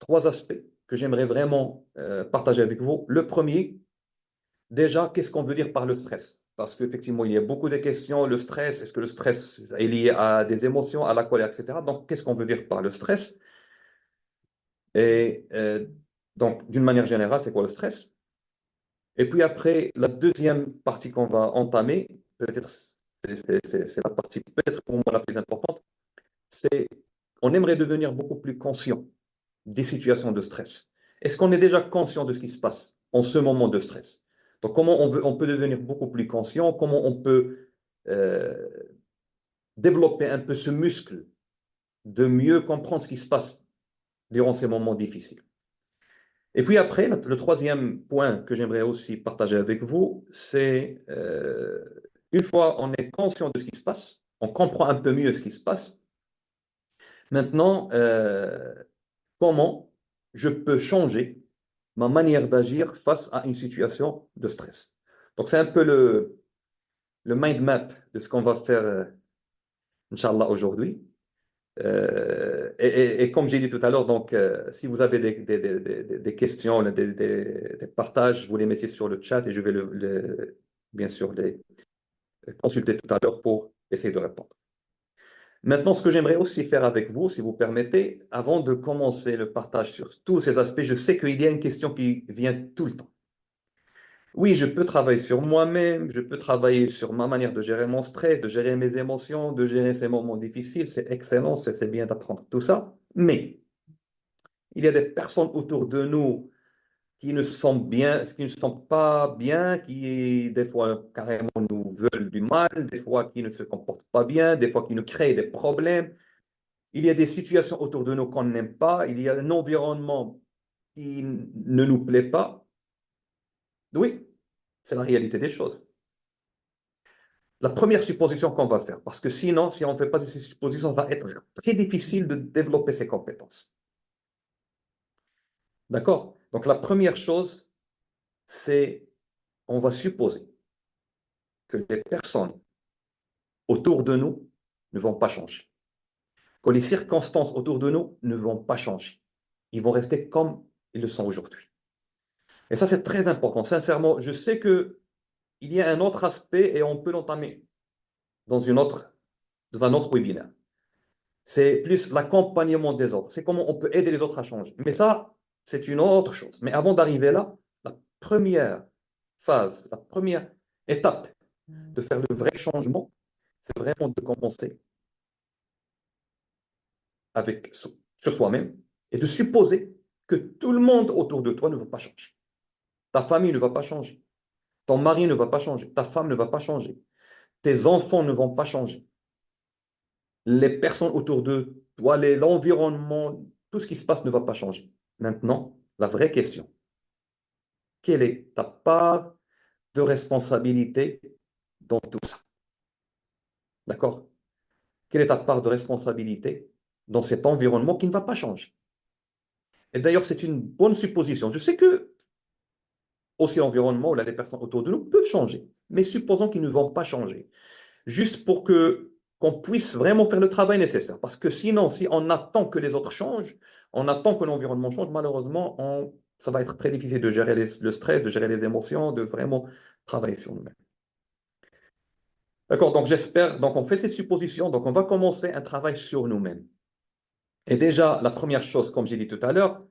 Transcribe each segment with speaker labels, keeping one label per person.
Speaker 1: trois aspects que j'aimerais vraiment partager avec vous. Le premier, déjà, qu'est-ce qu'on veut dire par le stress? Parce qu'effectivement, il y a beaucoup de questions. Le stress, est-ce que le stress est lié à des émotions, à la colère, etc. Donc, qu'est-ce qu'on veut dire par le stress? Et donc, d'une manière générale, c'est quoi le stress? Et puis après, la deuxième partie qu'on va entamer, peut-être c'est la partie peut-être pour moi la plus importante, c'est on aimerait devenir beaucoup plus conscient des situations de stress. Est-ce qu'on est déjà conscient de ce qui se passe en ce moment de stress? Donc, comment on peut devenir beaucoup plus conscient? Comment on peut euh, développer un peu ce muscle de mieux comprendre ce qui se passe durant ces moments difficiles? Et puis après, le troisième point que j'aimerais aussi partager avec vous, c'est une fois on est conscient de ce qui se passe, on comprend un peu mieux ce qui se passe, maintenant, comment je peux changer ma manière d'agir face à une situation de stress. Donc c'est un peu le mind map de ce qu'on va faire, Inch'Allah, aujourd'hui. Et comme j'ai dit tout à l'heure, donc, si vous avez des questions, des partages, vous les mettez sur le chat et je vais bien sûr les consulter tout à l'heure pour essayer de répondre. Maintenant, ce que j'aimerais aussi faire avec vous, si vous permettez, avant de commencer le partage sur tous ces aspects, je sais qu'il y a une question qui vient tout le temps. Oui, je peux travailler sur moi-même, je peux travailler sur ma manière de gérer mon stress, de gérer mes émotions, de gérer ces moments difficiles. C'est excellent, c'est bien d'apprendre tout ça. Mais il y a des personnes autour de nous qui ne sont bien, qui ne sont pas bien, qui des fois carrément nous veulent du mal, des fois qui ne se comportent pas bien, des fois qui nous créent des problèmes. Il y a des situations autour de nous qu'on n'aime pas, il y a un environnement qui ne nous plaît pas. Oui, c'est la réalité des choses. La première supposition qu'on va faire, parce que sinon, si on ne fait pas de ces suppositions, ça va être très difficile de développer ces compétences. D'accord? Donc la première chose, c'est on va supposer que les personnes autour de nous ne vont pas changer, que les circonstances autour de nous ne vont pas changer. Ils vont rester comme ils le sont aujourd'hui. Et ça, c'est très important. Sincèrement, je sais qu'il y a un autre aspect et on peut l'entamer dans un autre webinaire. C'est plus l'accompagnement des autres. C'est comment on peut aider les autres à changer. Mais ça, c'est une autre chose. Mais avant d'arriver là, la première phase, la première étape de faire le vrai changement, c'est vraiment de commencer sur soi-même et de supposer que tout le monde autour de toi ne va pas changer. Ta famille ne va pas changer. Ton mari ne va pas changer. Ta femme ne va pas changer. Tes enfants ne vont pas changer. Les personnes autour de toi, l'environnement, tout ce qui se passe ne va pas changer. Maintenant, la vraie question, quelle est ta part de responsabilité dans tout ça? D'accord? Quelle est ta part de responsabilité dans cet environnement qui ne va pas changer? Et d'ailleurs, c'est une bonne supposition. Je sais que aussi l'environnement ou là, les personnes autour de nous peuvent changer, mais supposons qu'ils ne vont pas changer, juste pour que qu'on puisse vraiment faire le travail nécessaire. Parce que sinon, si on attend que les autres changent, on attend que l'environnement change, malheureusement, ça va être très difficile de gérer le stress, de gérer les émotions, de vraiment travailler sur nous-mêmes. D'accord, donc j'espère, donc on fait ces suppositions, donc on va commencer un travail sur nous-mêmes. Et déjà, la première chose, comme j'ai dit tout à l'heure,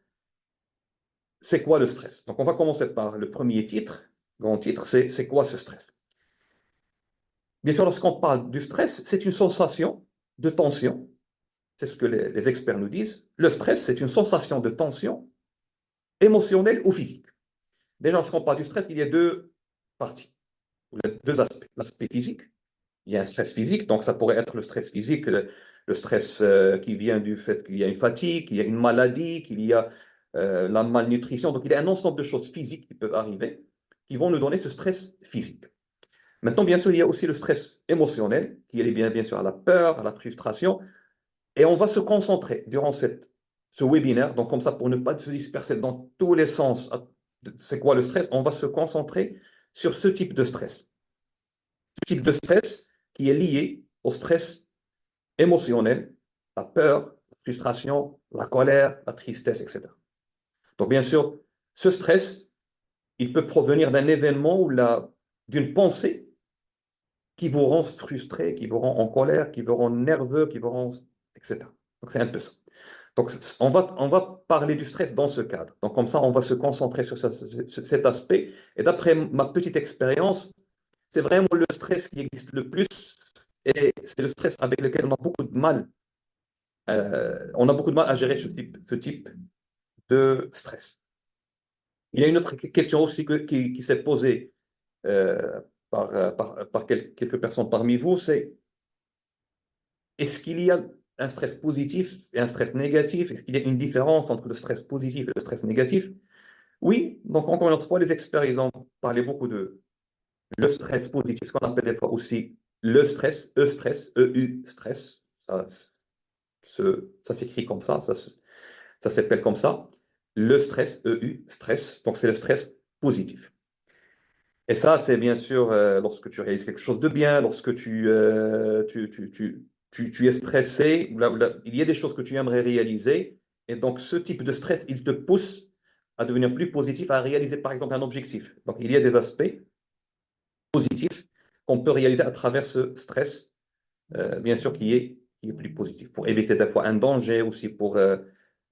Speaker 1: c'est quoi le stress? Donc on va commencer par le premier titre, grand titre, c'est quoi ce stress? Bien sûr, lorsqu'on parle du stress, c'est une sensation de tension. C'est ce que les experts nous disent. Le stress, c'est une sensation de tension émotionnelle ou physique. Déjà, lorsqu'on parle du stress, il y a deux parties, ou deux aspects. L'aspect physique, il y a un stress physique, donc ça pourrait être le stress physique, le stress qui vient du fait qu'il y a une fatigue, qu'il y a une maladie, qu'il y a la malnutrition. Donc, il y a un ensemble de choses physiques qui peuvent arriver qui vont nous donner ce stress physique. Maintenant, bien sûr, il y a aussi le stress émotionnel, qui est lié bien sûr à la peur, à la frustration. Et on va se concentrer durant ce webinaire, donc comme ça, pour ne pas se disperser dans tous les sens, c'est quoi le stress? On va se concentrer sur ce type de stress. Ce type de stress qui est lié au stress émotionnel, la peur, la frustration, la colère, la tristesse, etc. Donc, bien sûr, ce stress, il peut provenir d'un événement ou d'une pensée qui vous rend frustré, qui vous rend en colère, qui vous rend nerveux, qui vous rend, etc. Donc, c'est un peu ça. Donc, on va parler du stress dans ce cadre. Donc, comme ça, on va se concentrer sur cet aspect. Et d'après ma petite expérience, c'est vraiment le stress qui existe le plus et c'est le stress avec lequel on a beaucoup de mal. On a beaucoup de mal à gérer ce type de stress. Il y a une autre question aussi qui s'est posée euh, par quelques personnes parmi vous, c'est est-ce qu'il y a un stress positif et un stress négatif? Est-ce qu'il y a une différence entre le stress positif et le stress négatif? Oui, donc encore une autre fois, les experts, ils ont parlé beaucoup de le stress positif, ce qu'on appelle des fois aussi le stress, E-stress, EU, stress. Ça, ça s'écrit comme ça s'appelle comme ça. Le stress, EU, stress, donc c'est le stress positif. Et ça, c'est bien sûr lorsque tu réalises quelque chose de bien, lorsque tu es stressé, il y a des choses que tu aimerais réaliser, et donc ce type de stress, il te pousse à devenir plus positif, à réaliser par exemple un objectif. Donc il y a des aspects positifs qu'on peut réaliser à travers ce stress, bien sûr, qui est plus positif, pour éviter des fois un danger, aussi pour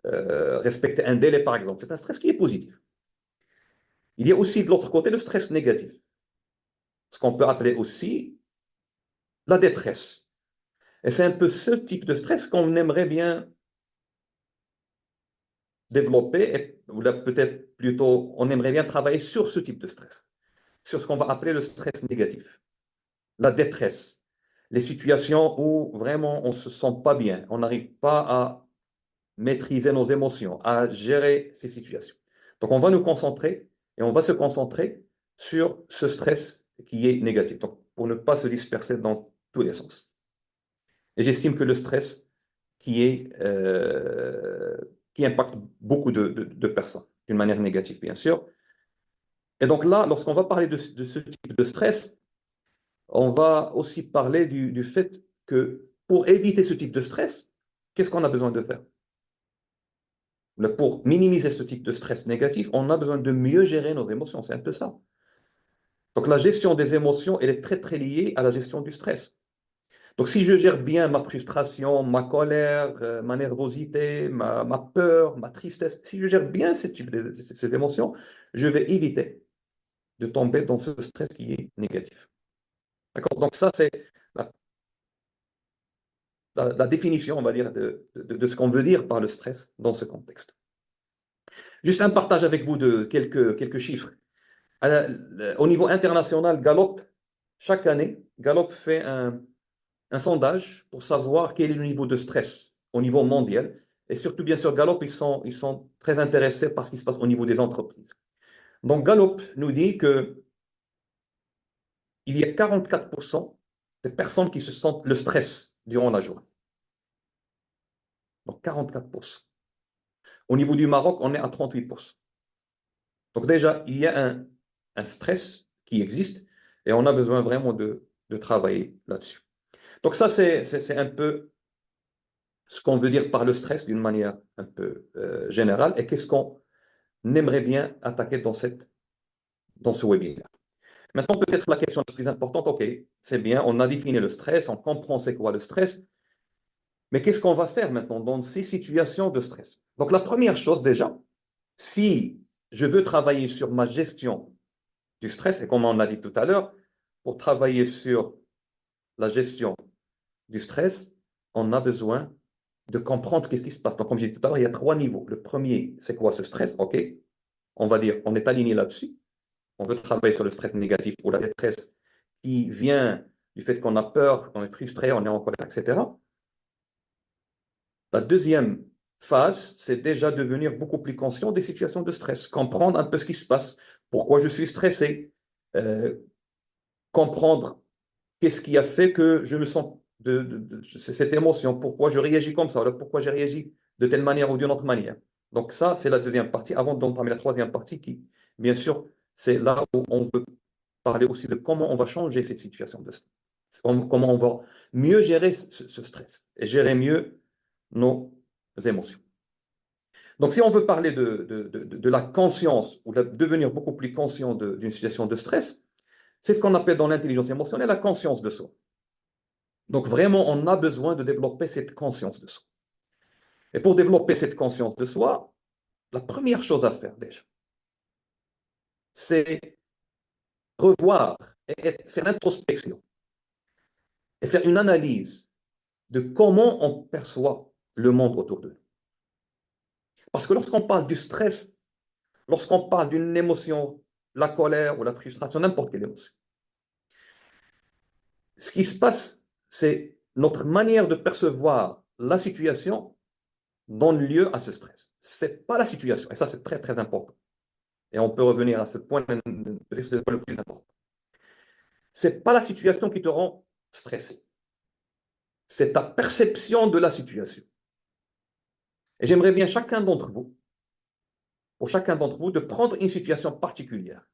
Speaker 1: respecter un délai, par exemple. C'est un stress qui est positif. Il y a aussi de l'autre côté le stress négatif, ce qu'on peut appeler aussi la détresse. Et c'est un peu ce type de stress qu'on aimerait bien développer, ou là, peut-être plutôt, on aimerait bien travailler sur ce type de stress, sur ce qu'on va appeler le stress négatif, la détresse, les situations où vraiment on ne se sent pas bien, on n'arrive pas à maîtriser nos émotions, à gérer ces situations. Donc on va nous concentrer et on va se concentrer sur ce stress qui est négatif, donc pour ne pas se disperser dans tous les sens. Et j'estime que le stress qui impacte beaucoup de personnes, d'une manière négative, bien sûr. Et donc là, lorsqu'on va parler de ce type de stress, on va aussi parler du fait que pour éviter ce type de stress, qu'est-ce qu'on a besoin de faire? Pour minimiser ce type de stress négatif, on a besoin de mieux gérer nos émotions. C'est un peu ça. Donc la gestion des émotions, elle est très, très liée à la gestion du stress. Donc, si je gère bien ma frustration, ma colère, ma nervosité, ma peur, ma tristesse, si je gère bien ces émotions, je vais éviter de tomber dans ce stress qui est négatif. D'accord? Donc, ça, c'est la, la définition, on va dire, de ce qu'on veut dire par le stress dans ce contexte. Juste un partage avec vous de quelques chiffres. Au niveau international, Gallup, chaque année, Gallup fait un sondage pour savoir quel est le niveau de stress au niveau mondial. Et surtout, bien sûr, Gallup, ils sont très intéressés par ce qui se passe au niveau des entreprises. Donc, Gallup nous dit qu'il y a 44% des personnes qui se sentent le stress durant la journée. Donc, 44%. Au niveau du Maroc, on est à 38%. Donc, déjà, il y a un stress qui existe et on a besoin vraiment de travailler là-dessus. Donc, ça, c'est un peu ce qu'on veut dire par le stress d'une manière un peu générale et qu'est-ce qu'on aimerait bien attaquer dans ce webinaire. Maintenant, peut-être la question la plus importante, OK, c'est bien, on a défini le stress, on comprend c'est quoi le stress, mais qu'est-ce qu'on va faire maintenant dans ces situations de stress? Donc, la première chose déjà, si je veux travailler sur ma gestion du stress, et comme on l'a dit tout à l'heure, pour travailler sur la gestion du stress, on a besoin de comprendre qu'est-ce qui se passe. Donc, comme j'ai dit tout à l'heure, il y a trois niveaux. Le premier, c'est quoi ce stress? OK, on va dire, on est aligné là-dessus. On veut travailler sur le stress négatif ou la détresse qui vient du fait qu'on a peur, qu'on est frustré, on est en colère, etc. La deuxième phase, c'est déjà devenir beaucoup plus conscient des situations de stress, comprendre un peu ce qui se passe, pourquoi je suis stressé, euh, comprendre qu'est-ce qui a fait que je me sens de cette émotion, pourquoi je réagis comme ça, pourquoi j'ai réagi de telle manière ou d'une autre manière. Donc ça, c'est la deuxième partie, avant d'entamer la troisième partie qui, bien sûr, c'est là où on veut parler aussi de comment on va changer cette situation de stress, comment on va mieux gérer ce stress et gérer mieux nos émotions. Donc, si on veut parler de la conscience ou de devenir beaucoup plus conscient d'une situation de stress, c'est ce qu'on appelle dans l'intelligence émotionnelle la conscience de soi. Donc, vraiment, on a besoin de développer cette conscience de soi. Et pour développer cette conscience de soi, la première chose à faire déjà, c'est revoir et faire l'introspection et faire une analyse de comment on perçoit le monde autour de nous. Parce que lorsqu'on parle du stress, lorsqu'on parle d'une émotion, la colère ou la frustration, n'importe quelle émotion, ce qui se passe, c'est notre manière de percevoir la situation donne lieu à ce stress. Ce n'est pas la situation. Et ça, c'est très, très important. Et on peut revenir à ce point, peut-être c'est le point le plus important. Ce n'est pas la situation qui te rend stressé. C'est ta perception de la situation. Et j'aimerais bien pour chacun d'entre vous, de prendre une situation particulière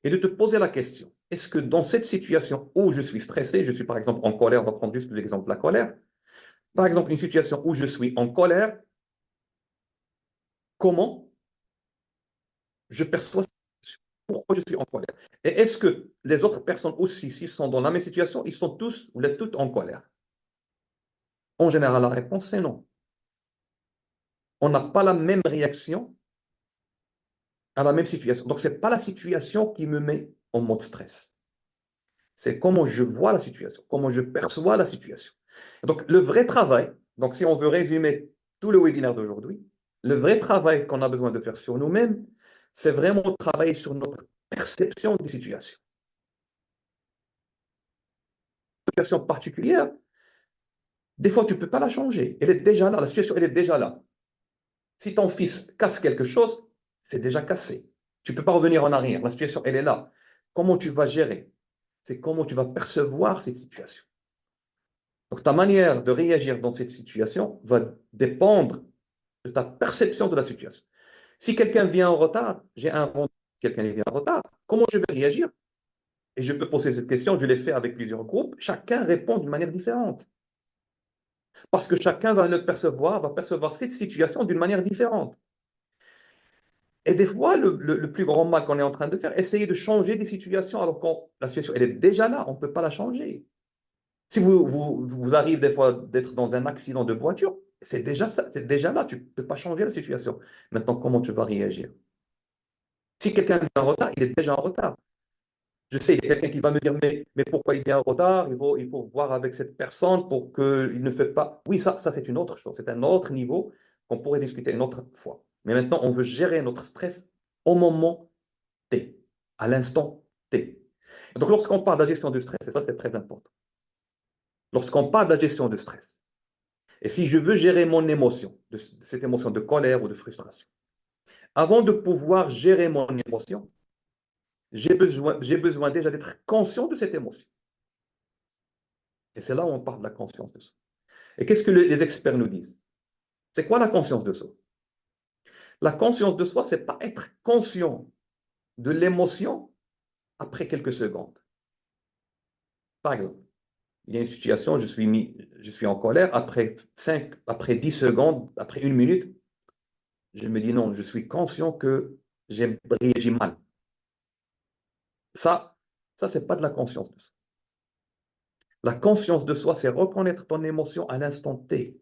Speaker 1: et de te poser la question, est-ce que dans cette situation où je suis stressé, je suis par exemple en colère, on va prendre juste l'exemple de la colère, par exemple une situation où je suis en colère, comment je perçois cette situation? Pourquoi je suis en colère? Et est-ce que les autres personnes aussi, s'ils sont dans la même situation, ils sont tous ou les toutes en colère? En général, la réponse est non. On n'a pas la même réaction à la même situation. Donc, ce n'est pas la situation qui me met en mode stress. C'est comment je vois la situation, comment je perçois la situation. Donc, le vrai travail, donc si on veut résumer tout le webinaire d'aujourd'hui, le vrai travail qu'on a besoin de faire sur nous-mêmes, c'est vraiment travailler sur notre perception des situations. Une situation particulière, des fois, tu ne peux pas la changer. Elle est déjà là, la situation, elle est déjà là. Si ton fils casse quelque chose, c'est déjà cassé. Tu ne peux pas revenir en arrière. La situation, elle est là. Comment tu vas gérer? C'est comment tu vas percevoir cette situation. Donc, ta manière de réagir dans cette situation va dépendre de ta perception de la situation. Si quelqu'un vient en retard, j'ai un rendez-vous, quelqu'un vient en retard, comment je vais réagir? Et je peux poser cette question, je l'ai fait avec plusieurs groupes, chacun répond d'une manière différente. Parce que chacun va percevoir cette situation d'une manière différente. Et des fois, le plus grand mal qu'on est en train de faire, essayer de changer des situations alors que la situation, elle est déjà là, on ne peut pas la changer. Si vous arrive des fois d'être dans un accident de voiture, c'est déjà ça, c'est déjà là, tu ne peux pas changer la situation. Maintenant, comment tu vas réagir? Si quelqu'un vient en retard, il est déjà en retard. Je sais, il y a quelqu'un qui va me dire, mais pourquoi il vient en retard? Il faut voir avec cette personne pour qu'il ne fait pas. Oui, ça c'est une autre chose, c'est un autre niveau qu'on pourrait discuter une autre fois. Mais maintenant, on veut gérer notre stress au moment T, à l'instant T. Donc, lorsqu'on parle de la gestion du stress, et ça c'est très important, lorsqu'on parle de la gestion du stress, et si je veux gérer mon émotion, cette émotion de colère ou de frustration, avant de pouvoir gérer mon émotion, j'ai besoin déjà d'être conscient de cette émotion. Et c'est là où on parle de la conscience de soi. Et qu'est-ce que les experts nous disent? C'est quoi la conscience de soi? La conscience de soi, c'est pas être conscient de l'émotion après quelques secondes. Par exemple, il y a une situation, je suis en colère, après 10 secondes, après une minute, je me dis non, je suis conscient que j'ai réagi mal. Ça, ça, c'est pas de la conscience de soi. La conscience de soi, c'est reconnaître ton émotion à l'instant T.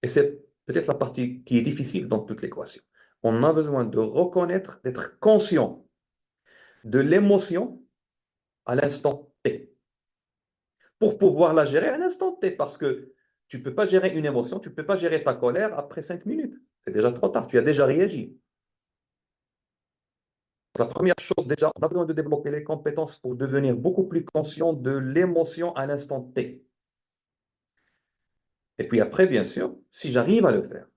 Speaker 1: Et c'est peut-être la partie qui est difficile dans toute l'équation. On a besoin de reconnaître, d'être conscient de l'émotion à l'instant T pour pouvoir la gérer à l'instant T. Parce que tu ne peux pas gérer une émotion, tu ne peux pas gérer ta colère après 5 minutes. C'est déjà trop tard, tu as déjà réagi. La première chose, déjà, on a besoin de développer les compétences pour devenir beaucoup plus conscient de l'émotion à l'instant T. Et puis après, bien sûr, si j'arrive à le faire,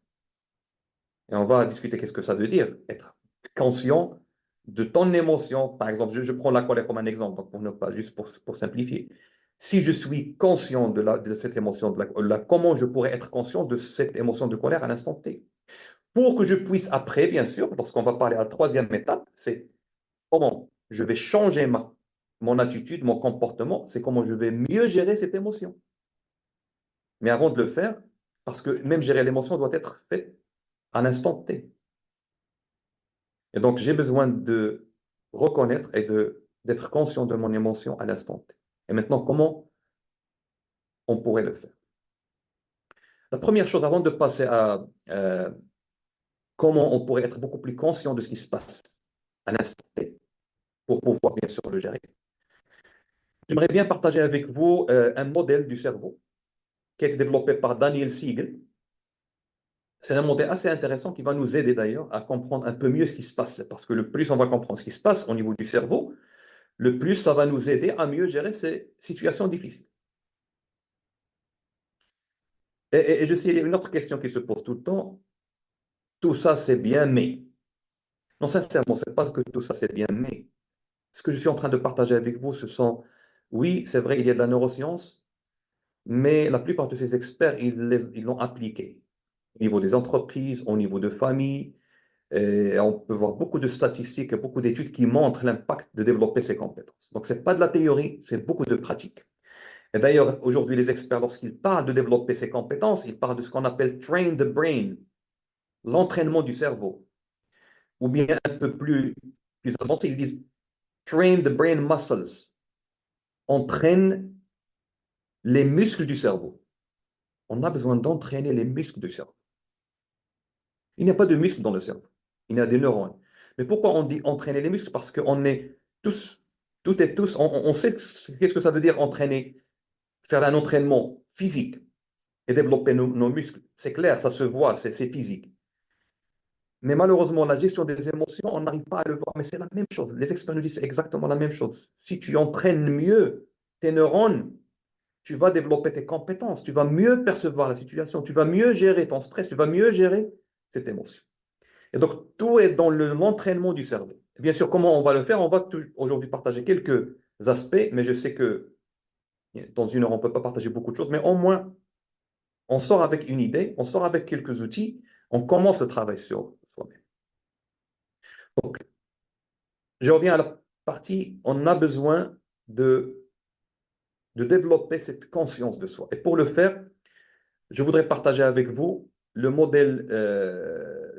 Speaker 1: et on va discuter qu'est-ce que ça veut dire, être conscient de ton émotion. Par exemple, je prends la colère comme un exemple, donc pour ne pas juste pour simplifier. Si je suis conscient de cette émotion, comment je pourrais être conscient de cette émotion de colère à l'instant T? Pour que je puisse après, bien sûr, lorsqu'on va parler à la troisième étape, c'est comment je vais changer mon attitude, mon comportement, c'est comment je vais mieux gérer cette émotion. Mais avant de le faire, parce que même gérer l'émotion doit être fait à l'instant T. Et donc, j'ai besoin de reconnaître et d'être conscient de mon émotion à l'instant T. Et maintenant, comment on pourrait le faire? La première chose, avant de passer à comment on pourrait être beaucoup plus conscient de ce qui se passe à l'instant T, pour pouvoir bien sûr le gérer, j'aimerais bien partager avec vous un modèle du cerveau qui a été développé par Daniel Siegel. C'est un modèle assez intéressant qui va nous aider d'ailleurs à comprendre un peu mieux ce qui se passe. Parce que le plus on va comprendre ce qui se passe au niveau du cerveau, le plus ça va nous aider à mieux gérer ces situations difficiles. Et je sais, il y a une autre question qui se pose tout le temps. Tout ça, c'est bien, mais. Non, sincèrement, c'est pas que tout ça, c'est bien, mais. Ce que je suis en train de partager avec vous, ce sont, oui, c'est vrai, il y a de la neuroscience, mais la plupart de ces experts, ils l'ont appliqué au niveau des entreprises, au niveau de familles. Et on peut voir beaucoup de statistiques et beaucoup d'études qui montrent l'impact de développer ces compétences. Donc, ce n'est pas de la théorie, c'est beaucoup de pratique. Et d'ailleurs, aujourd'hui, les experts, lorsqu'ils parlent de développer ces compétences, ils parlent de ce qu'on appelle train the brain, l'entraînement du cerveau. Ou bien un peu plus avancé, ils disent train the brain muscles, entraîne les muscles du cerveau. On a besoin d'entraîner les muscles du cerveau. Il n'y a pas de muscles dans le cerveau. Il y a des neurones. Mais pourquoi on dit entraîner les muscles? Parce qu'on est tous, toutes et tous, on sait qu'est-ce que ça veut dire entraîner, faire un entraînement physique et développer nos muscles. C'est clair, ça se voit, c'est physique. Mais malheureusement, la gestion des émotions, on n'arrive pas à le voir. Mais c'est la même chose. Les experts nous disent exactement la même chose. Si tu entraînes mieux tes neurones, tu vas développer tes compétences, tu vas mieux percevoir la situation, tu vas mieux gérer ton stress, tu vas mieux gérer cette émotion. Et donc, tout est dans l'entraînement du cerveau. Bien sûr, comment on va le faire? On va aujourd'hui partager quelques aspects, mais je sais que dans une heure, on ne peut pas partager beaucoup de choses, mais au moins, on sort avec une idée, on sort avec quelques outils, on commence le travail sur soi-même. Donc, je reviens à la partie, on a besoin de, de développer cette conscience de soi. Et pour le faire, je voudrais partager avec vous le modèle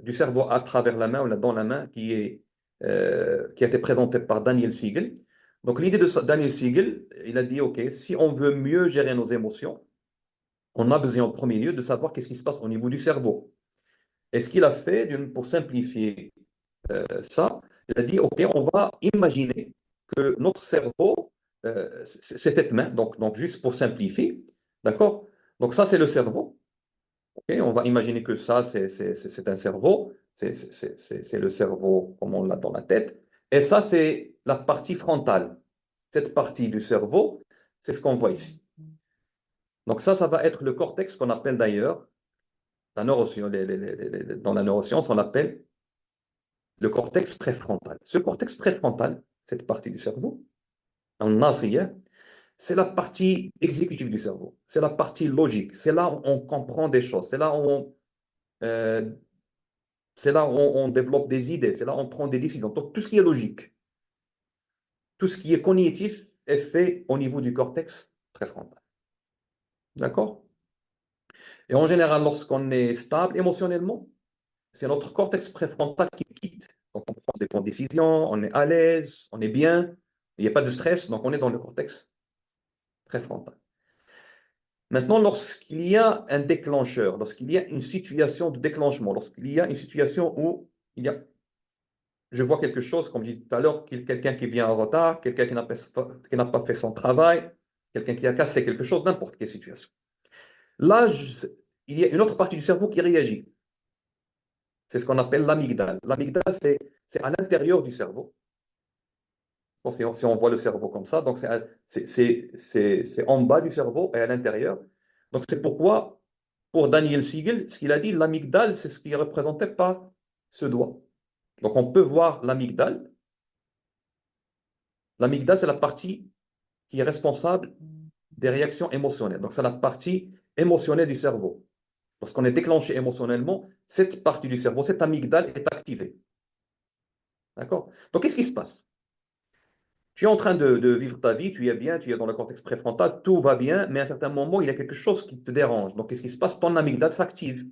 Speaker 1: du cerveau à travers la main ou dans la main qui a été présenté par Daniel Siegel. Donc l'idée de Daniel Siegel, il a dit, OK, si on veut mieux gérer nos émotions, on a besoin en premier lieu de savoir qu'est-ce qui se passe au niveau du cerveau. Et ce qu'il a fait, pour simplifier ça, il a dit, OK, on va imaginer que notre cerveau, c'est cette main, donc juste pour simplifier, d'accord? Donc ça, c'est le cerveau. Ok, on va imaginer que ça, c'est un cerveau, c'est le cerveau comme on l'a dans la tête, et ça, c'est la partie frontale. Cette partie du cerveau, c'est ce qu'on voit ici. Donc ça va être le cortex qu'on appelle d'ailleurs, la neuroscience, dans la neuroscience, on appelle le cortex préfrontal. Ce cortex préfrontal, cette partie du cerveau, en ancien, c'est la partie exécutive du cerveau, c'est la partie logique, c'est là où on comprend des choses, euh, c'est là où on développe des idées, c'est là où on prend des décisions. Donc, tout ce qui est logique, tout ce qui est cognitif est fait au niveau du cortex préfrontal. D'accord? Et en général, lorsqu'on est stable émotionnellement, c'est notre cortex préfrontal qui quitte. Donc, on prend des bonnes décisions, on est à l'aise, on est bien, il n'y a pas de stress, donc on est dans le cortex préfrontal. Maintenant, lorsqu'il y a un déclencheur, lorsqu'il y a une situation de déclenchement, lorsqu'il y a une situation où il y a je vois quelque chose, comme je disais tout à l'heure, quelqu'un qui vient en retard, quelqu'un qui n'a pas fait son travail, quelqu'un qui a cassé quelque chose, n'importe quelle situation. Là, il y a une autre partie du cerveau qui réagit. C'est ce qu'on appelle l'amygdale. L'amygdale, c'est à l'intérieur du cerveau. Bon, si on voit le cerveau comme ça, donc c'est en bas du cerveau et à l'intérieur. Donc c'est pourquoi, pour Daniel Siegel, ce qu'il a dit, l'amygdale, c'est ce qui est représenté par ce doigt. Donc on peut voir l'amygdale. L'amygdale, c'est la partie qui est responsable des réactions émotionnelles. Donc, c'est la partie émotionnelle du cerveau. Lorsqu'on est déclenché émotionnellement, cette partie du cerveau, cette amygdale est activée. D'accord? Donc, qu'est-ce qui se passe? Tu es en train de vivre ta vie, tu es bien, tu es dans le cortex préfrontal, tout va bien, mais à un certain moment, il y a quelque chose qui te dérange. Donc, qu'est-ce qui se passe? Ton amygdale s'active.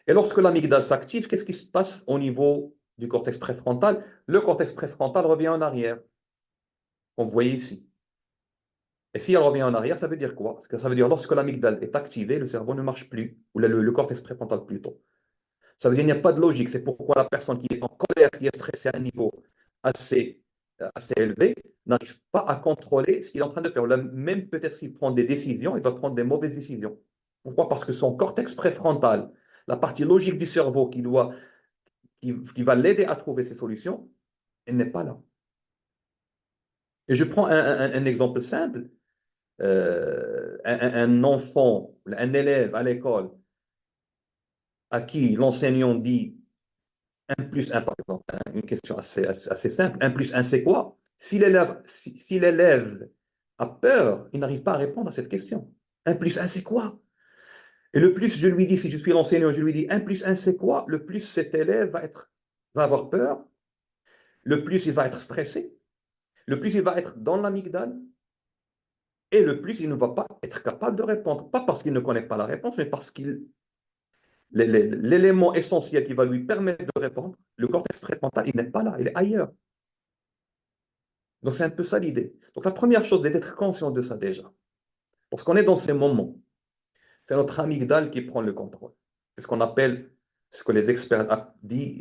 Speaker 1: Et lorsque l'amygdale s'active, qu'est-ce qui se passe au niveau du cortex préfrontal? Le cortex préfrontal revient en arrière, comme vous voyez ici. Et si elle revient en arrière, ça veut dire quoi? Parce que ça veut dire lorsque l'amygdale est activée, le cerveau ne marche plus, ou le cortex préfrontal plutôt. Ça veut dire qu'il n'y a pas de logique. C'est pourquoi la personne qui est en colère, qui est stressée à un niveau assez, assez élevé, n'arrive pas à contrôler ce qu'il est en train de faire. Même peut-être s'il prend des décisions, il va prendre des mauvaises décisions. Pourquoi? Parce que son cortex préfrontal, la partie logique du cerveau qui va l'aider à trouver ses solutions, elle n'est pas là. Et je prends un exemple simple. Un enfant, un élève à l'école à qui l'enseignant dit 1 plus 1, par exemple, hein, une question assez simple, 1 plus 1, c'est quoi? Si l'élève a peur, il n'arrive pas à répondre à cette question. 1 plus 1, c'est quoi? Et le plus je lui dis, si je suis l'enseignant, je lui dis 1 plus 1, c'est quoi? Le plus cet élève va avoir peur, le plus il va être stressé, le plus il va être dans l'amygdale, et le plus il ne va pas être capable de répondre. Pas parce qu'il ne connaît pas la réponse, mais parce qu'il l'élément essentiel qui va lui permettre de répondre, le cortex préfrontal, il n'est pas là, il est ailleurs. Donc c'est un peu ça l'idée. Donc la première chose, c'est d'être conscient de ça déjà. Lorsqu'on est dans ces moments, c'est notre amygdale qui prend le contrôle. C'est ce qu'on appelle, ce que les experts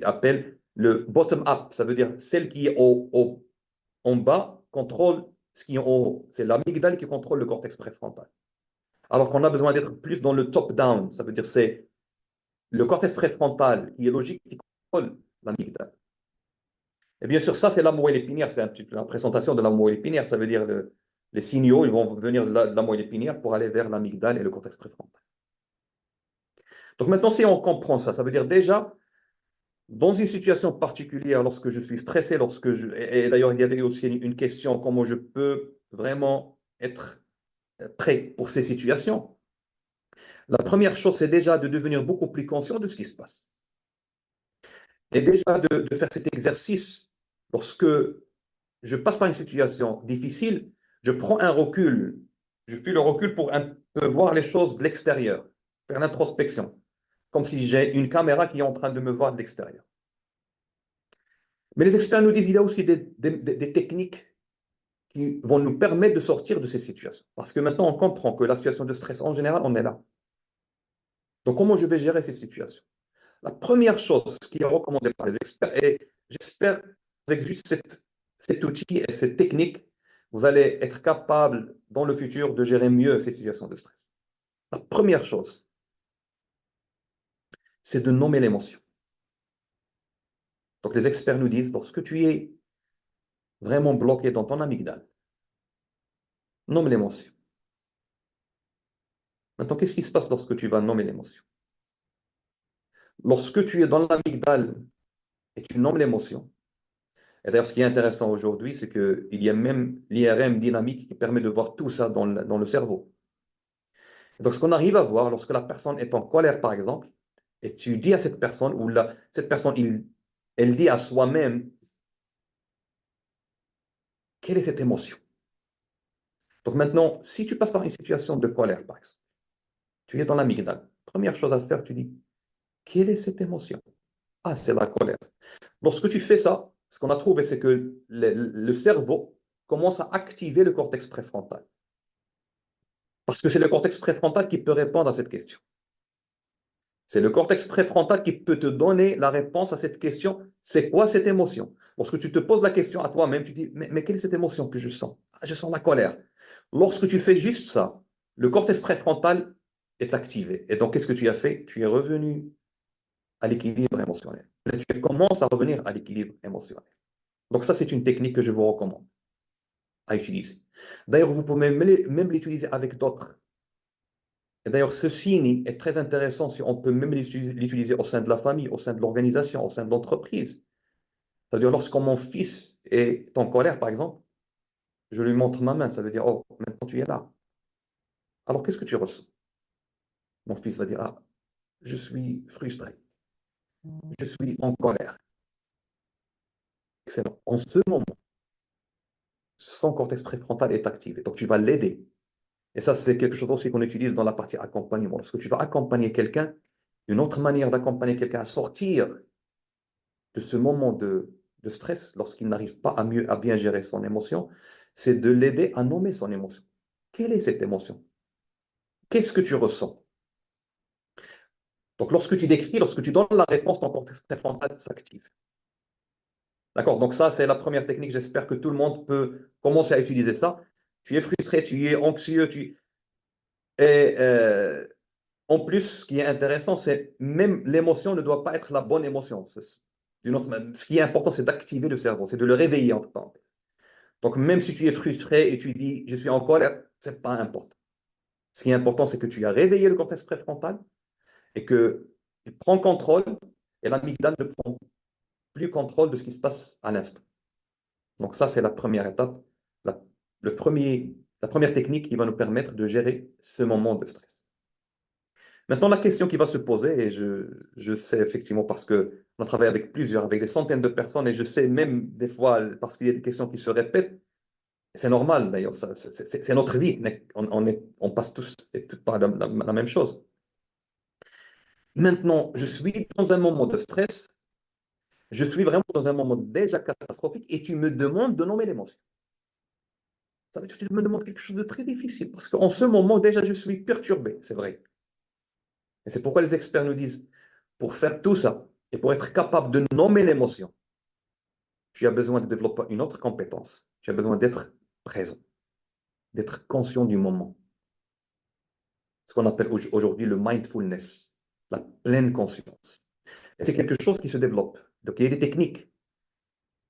Speaker 1: appellent le bottom-up. Ça veut dire celle qui est en bas contrôle ce qui est en haut. C'est l'amygdale qui contrôle le cortex préfrontal. Alors qu'on a besoin d'être plus dans le top-down. Ça veut dire c'est le cortex préfrontal qui est logique qui contrôle l'amygdale. Et bien sûr, ça, c'est la moelle épinière. C'est un petit peu la présentation de la moelle épinière. Ça veut dire les signaux, ils vont venir de la moelle épinière pour aller vers l'amygdale et le cortex préfrontal. Donc maintenant, si on comprend ça, ça veut dire déjà, dans une situation particulière, lorsque je suis stressé, et d'ailleurs, il y avait aussi une question, comment je peux vraiment être prêt pour ces situations. La première chose, c'est déjà de devenir beaucoup plus conscient de ce qui se passe. Et déjà de faire cet exercice lorsque je passe par une situation difficile, je prends un recul. Je fais le recul pour un peu voir les choses de l'extérieur, faire l'introspection, comme si j'ai une caméra qui est en train de me voir de l'extérieur. Mais les experts nous disent qu'il y a aussi des techniques qui vont nous permettre de sortir de ces situations. Parce que maintenant, on comprend que la situation de stress, en général, on est là. Donc, comment je vais gérer ces situations? La première chose qui est recommandée par les experts, et j'espère avec juste cet outil et cette technique, vous allez être capable dans le futur de gérer mieux ces situations de stress. La première chose, c'est de nommer l'émotion. Donc les experts nous disent, lorsque tu es vraiment bloqué dans ton amygdale, nomme l'émotion. Maintenant, qu'est-ce qui se passe lorsque tu vas nommer l'émotion? Lorsque tu es dans l'amygdale et tu nommes l'émotion, et d'ailleurs, ce qui est intéressant aujourd'hui, c'est qu'il y a même l'IRM dynamique qui permet de voir tout ça dans le cerveau. Donc, ce qu'on arrive à voir lorsque la personne est en colère, par exemple, et tu dis à cette personne, ou cette personne, elle dit à soi-même, quelle est cette émotion? Donc maintenant, si tu passes par une situation de colère, par exemple, tu es dans l'amygdale, première chose à faire, tu dis, quelle est cette émotion? Ah, c'est la colère. Lorsque tu fais ça, ce qu'on a trouvé, c'est que le cerveau commence à activer le cortex préfrontal. Parce que c'est le cortex préfrontal qui peut répondre à cette question. C'est le cortex préfrontal qui peut te donner la réponse à cette question. C'est quoi cette émotion? Lorsque tu te poses la question à toi-même, tu dis, mais quelle est cette émotion que je sens? Ah, je sens la colère. Lorsque tu fais juste ça, le cortex préfrontal est activé. Et donc, qu'est-ce que tu as fait? Tu es revenu à l'équilibre émotionnel. Là, tu commences à revenir à l'équilibre émotionnel. Donc, ça, c'est une technique que je vous recommande à utiliser. D'ailleurs, vous pouvez même l'utiliser avec d'autres. Et d'ailleurs, ce signe est très intéressant si on peut même l'utiliser au sein de la famille, au sein de l'organisation, au sein de l'entreprise. C'est-à-dire, lorsque mon fils est en colère, par exemple, je lui montre ma main, ça veut dire, oh, maintenant tu es là. Alors, qu'est-ce que tu ressens? Mon fils va dire, ah, je suis frustré, je suis en colère. Excellent. En ce moment, son cortex préfrontal est activé. Donc, tu vas l'aider. Et ça, c'est quelque chose aussi qu'on utilise dans la partie accompagnement. Lorsque tu vas accompagner quelqu'un, Une autre manière d'accompagner quelqu'un à sortir de ce moment de stress, lorsqu'il n'arrive pas à bien gérer son émotion, c'est de l'aider à nommer son émotion. Quelle est cette émotion? Qu'est-ce que tu ressens? Donc, lorsque tu décris, lorsque tu donnes la réponse, ton cortex préfrontal s'active. D'accord? Donc, ça, c'est la première technique. J'espère que tout le monde peut commencer à utiliser ça. Tu es frustré, tu es anxieux, et en plus, ce qui est intéressant, c'est même l'émotion ne doit pas être la bonne émotion. Ce qui est important, c'est d'activer le cerveau, c'est de le réveiller en temps. Donc, même si tu es frustré et tu dis je suis en colère, ce n'est pas important. Ce qui est important, c'est que tu as réveillé le cortex préfrontal et qu'il prend contrôle et l'amygdale ne prend plus contrôle de ce qui se passe à l'instant. Donc, ça, c'est la première étape, la, la première technique qui va nous permettre de gérer ce moment de stress. Maintenant, la question qui va se poser, et je sais effectivement parce que on travaille avec plusieurs, avec des centaines de personnes, et je sais même des fois, parce qu'il y a des questions qui se répètent, c'est normal d'ailleurs, c'est notre vie, on passe tous et toutes par la même chose. Maintenant, je suis dans un moment de stress, je suis vraiment dans un moment déjà catastrophique, et tu me demandes de nommer l'émotion. Ça veut dire que tu me demandes quelque chose de très difficile, parce qu'en ce moment, déjà, je suis perturbé, c'est vrai. Et c'est pourquoi les experts nous disent, pour faire tout ça, et pour être capable de nommer l'émotion, tu as besoin de développer une autre compétence. Tu as besoin d'être présent, d'être conscient du moment. Ce qu'on appelle aujourd'hui le mindfulness, la pleine conscience. Et c'est quelque chose qui se développe. Donc, il y a des techniques.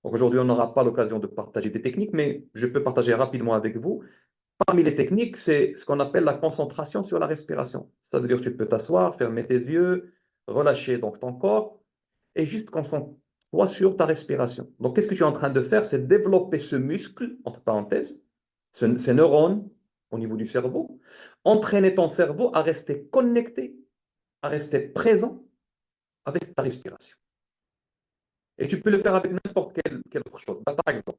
Speaker 1: Donc, aujourd'hui, on n'aura pas l'occasion de partager des techniques, mais je peux partager rapidement avec vous. Parmi les techniques, c'est ce qu'on appelle la concentration sur la respiration. Ça veut dire que tu peux t'asseoir, fermer tes yeux, relâcher donc ton corps et juste concentre-toi sur ta respiration. Donc, qu'est-ce que tu es en train de faire? C'est développer ce muscle, entre parenthèses, ces neurones au niveau du cerveau, entraîner ton cerveau à rester connecté, à rester présent avec ta respiration. Et tu peux le faire avec n'importe quelle autre chose. Bah, par exemple,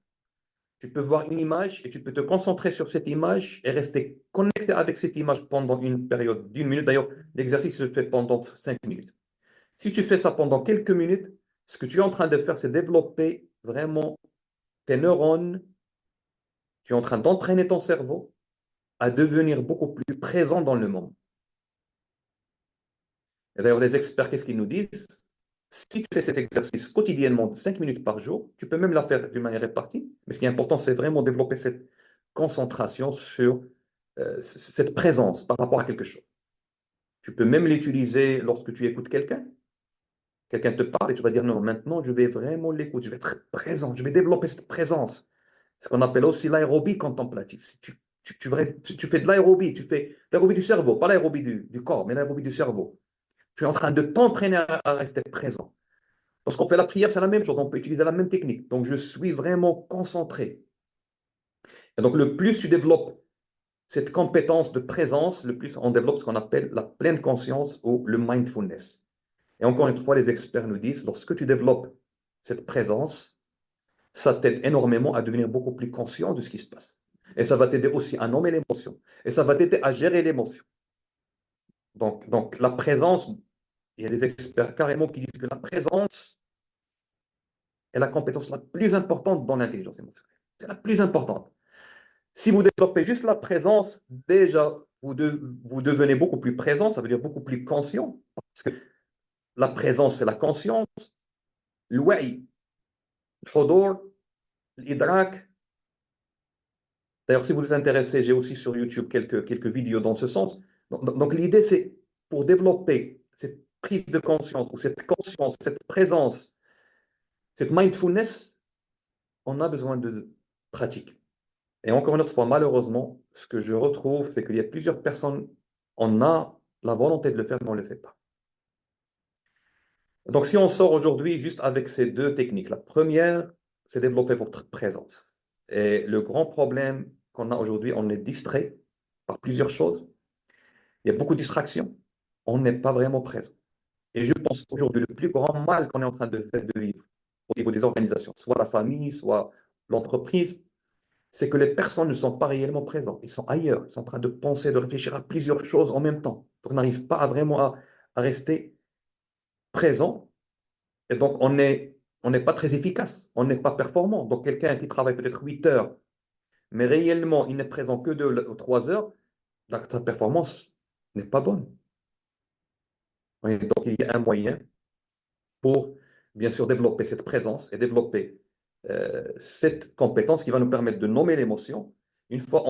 Speaker 1: tu peux voir une image et tu peux te concentrer sur cette image et rester connecté avec cette image pendant une période d'une minute. D'ailleurs, l'exercice se fait pendant 5 minutes. Si tu fais ça pendant quelques minutes, ce que tu es en train de faire, c'est développer vraiment tes neurones. Tu es en train d'entraîner ton cerveau à devenir beaucoup plus présent dans le moment. Et d'ailleurs, les experts, qu'est-ce qu'ils nous disent? Si tu fais cet exercice quotidiennement de 5 minutes par jour, tu peux même la faire d'une manière répartie, mais ce qui est important, c'est vraiment développer cette concentration sur cette présence par rapport à quelque chose. Tu peux même l'utiliser lorsque tu écoutes quelqu'un. Quelqu'un te parle et tu vas dire non, maintenant je vais vraiment l'écouter, je vais être présent, je vais développer cette présence. Ce qu'on appelle aussi l'aérobie contemplative. Si tu fais de l'aérobie, tu fais l'aérobie du cerveau, pas l'aérobie du corps, mais l'aérobie du cerveau. Tu es en train de t'entraîner à rester présent. Lorsqu'on fait la prière, c'est la même chose, on peut utiliser la même technique. Donc, je suis vraiment concentré. Et donc, le plus tu développes cette compétence de présence, le plus on développe ce qu'on appelle la pleine conscience ou le mindfulness. Et encore une fois, les experts nous disent, lorsque tu développes cette présence, ça t'aide énormément à devenir beaucoup plus conscient de ce qui se passe. Et ça va t'aider aussi à nommer l'émotion. Et ça va t'aider à gérer l'émotion. Donc, la présence, il y a des experts carrément qui disent que la présence est la compétence la plus importante dans l'intelligence émotionnelle. C'est la plus importante. Si vous développez juste la présence, déjà, vous devenez beaucoup plus présent, ça veut dire beaucoup plus conscient. Parce que la présence, c'est la conscience. الوعي, الحضور, l'idrak. D'ailleurs, si vous êtes intéressé, j'ai aussi sur YouTube quelques vidéos dans ce sens. Donc, l'idée, c'est pour développer cette prise de conscience, ou cette conscience, cette présence, cette mindfulness, on a besoin de pratique. Et encore une autre fois, malheureusement, ce que je retrouve, c'est qu'il y a plusieurs personnes, on a la volonté de le faire, mais on ne le fait pas. Donc, si on sort aujourd'hui juste avec ces deux techniques, la première, c'est développer votre présence. Et le grand problème qu'on a aujourd'hui, on est distrait par plusieurs choses. Il y a beaucoup de distractions. On n'est pas vraiment présent. Et je pense qu'aujourd'hui, le plus grand mal qu'on est en train de vivre au niveau des organisations, soit la famille, soit l'entreprise, c'est que les personnes ne sont pas réellement présentes. Ils sont ailleurs. Ils sont en train de penser, de réfléchir à plusieurs choses en même temps. Donc, on n'arrive pas à vraiment à rester présent, et donc on n'est pas très efficace, on n'est pas performant. Donc quelqu'un qui travaille peut-être 8 heures, mais réellement il n'est présent que 2 ou 3 heures, sa performance n'est pas bonne. Et donc il y a un moyen pour, bien sûr, développer cette présence et développer cette compétence qui va nous permettre de nommer l'émotion. Une fois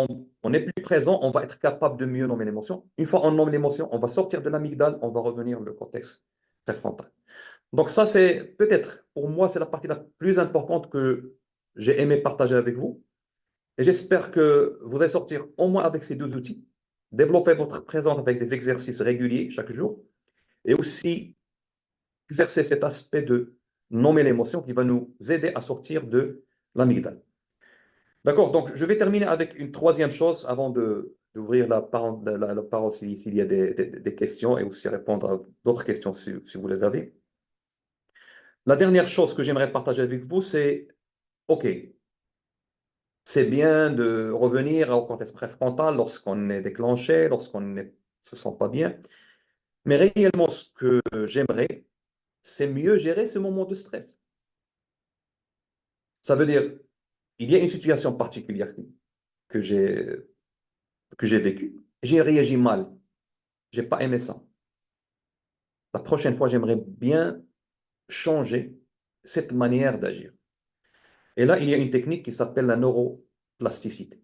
Speaker 1: on est plus présent, on va être capable de mieux nommer l'émotion. Une fois on nomme l'émotion, on va sortir de l'amygdale, on va revenir le cortex préfrontal. Donc ça, c'est peut-être, pour moi, c'est la partie la plus importante que j'ai aimé partager avec vous. Et j'espère que vous allez sortir au moins avec ces 2 outils, développer votre présence avec des exercices réguliers chaque jour, et aussi exercer cet aspect de nommer l'émotion qui va nous aider à sortir de l'amygdale. D'accord, donc je vais terminer avec une troisième chose avant d'ouvrir la parole s'il y a des questions et aussi répondre à d'autres questions si vous les avez. La dernière chose que j'aimerais partager avec vous, c'est, OK, c'est bien de revenir au cortex préfrontal lorsqu'on est déclenché, lorsqu'on ne se sent pas bien, mais réellement, ce que j'aimerais, c'est mieux gérer ce moment de stress. Ça veut dire, il y a une situation particulière que j'ai que j'ai vécue. J'ai réagi mal. J'ai pas aimé ça. La prochaine fois, j'aimerais bien changer cette manière d'agir. Et là, il y a une technique qui s'appelle la neuroplasticité.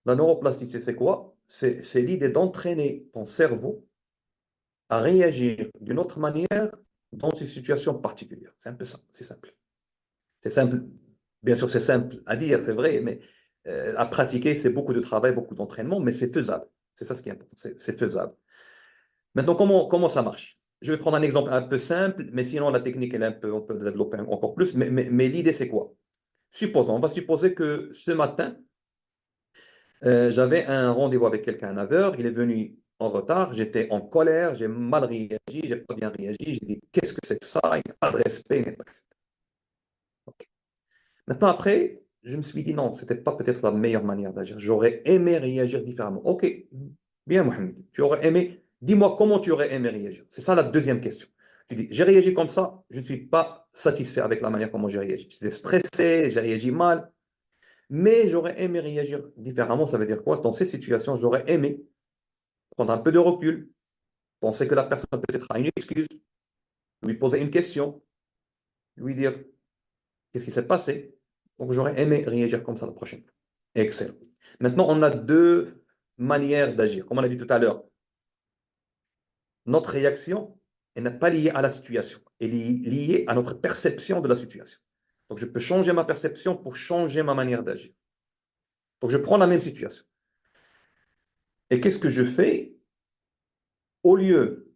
Speaker 1: La neuroplasticité, c'est quoi? C'est l'idée d'entraîner ton cerveau à réagir d'une autre manière dans une situation particulière. C'est un peu ça, c'est simple. C'est simple. Bien sûr, c'est simple à dire, c'est vrai, mais à pratiquer, c'est beaucoup de travail, beaucoup d'entraînement, mais c'est faisable. C'est ça ce qui est important, c'est faisable. Maintenant, comment ça marche? Je vais prendre un exemple un peu simple, mais sinon la technique, elle est un peu, on peut le développer encore plus. Mais l'idée, c'est quoi? Supposons, on va supposer que ce matin, j'avais un rendez-vous avec quelqu'un à 9 heures, il est venu en retard, j'étais en colère, j'ai mal réagi, j'ai pas bien réagi, j'ai dit qu'est-ce que c'est que ça? Il n'y a pas de respect, il n'y a pas de respect. Ok. Maintenant, après, je me suis dit non, c'était pas peut-être la meilleure manière d'agir. J'aurais aimé réagir différemment. Ok, bien, Mohamed, tu aurais aimé. Dis-moi comment tu aurais aimé réagir. C'est ça la deuxième question. Tu dis, j'ai réagi comme ça, je ne suis pas satisfait avec la manière comment j'ai réagi. J'étais stressé, j'ai réagi mal, mais j'aurais aimé réagir différemment. Ça veut dire quoi? Dans ces situations, j'aurais aimé prendre un peu de recul, penser que la personne peut-être a une excuse, lui poser une question, lui dire qu'est-ce qui s'est passé. Donc j'aurais aimé réagir comme ça la prochaine fois. Excellent. Maintenant, on a 2 manières d'agir. Comme on a dit tout à l'heure, notre réaction, elle n'est pas liée à la situation, elle est liée à notre perception de la situation. Donc je peux changer ma perception pour changer ma manière d'agir. Donc je prends la même situation. Et qu'est-ce que je fais? Au lieu,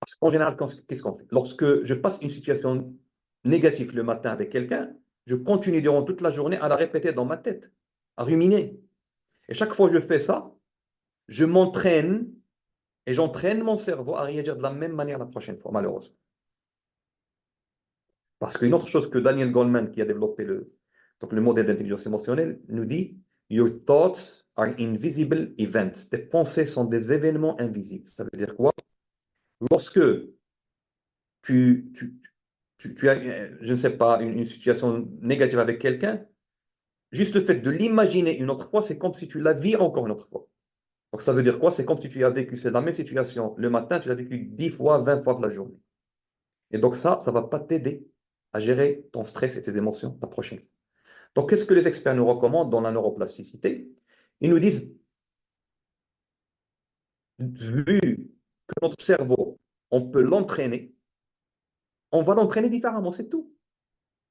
Speaker 1: parce qu'en général, qu'est-ce qu'on fait? Lorsque je passe une situation négative le matin avec quelqu'un, je continue durant toute la journée à la répéter dans ma tête, à ruminer. Et chaque fois que je fais ça, je m'entraîne et j'entraîne mon cerveau à réagir de la même manière la prochaine fois, malheureusement. Parce qu'une autre chose que Daniel Goleman, qui a développé donc le modèle d'intelligence émotionnelle, nous dit, Your thoughts are invisible events. Tes pensées sont des événements invisibles. Ça veut dire quoi? Lorsque tu, tu, tu as, je ne sais pas, une situation négative avec quelqu'un, juste le fait de l'imaginer une autre fois, c'est comme si tu la vis encore une autre fois. Donc ça veut dire quoi? C'est comme si tu as vécu, c'est la même situation. Le matin, tu l'as vécu 10 fois, 20 fois de la journée. Et donc ça ne va pas t'aider à gérer ton stress et tes émotions la prochaine fois. Donc qu'est-ce que les experts nous recommandent dans la neuroplasticité? Ils nous disent, vu que notre cerveau, on peut l'entraîner, on va l'entraîner différemment, c'est tout.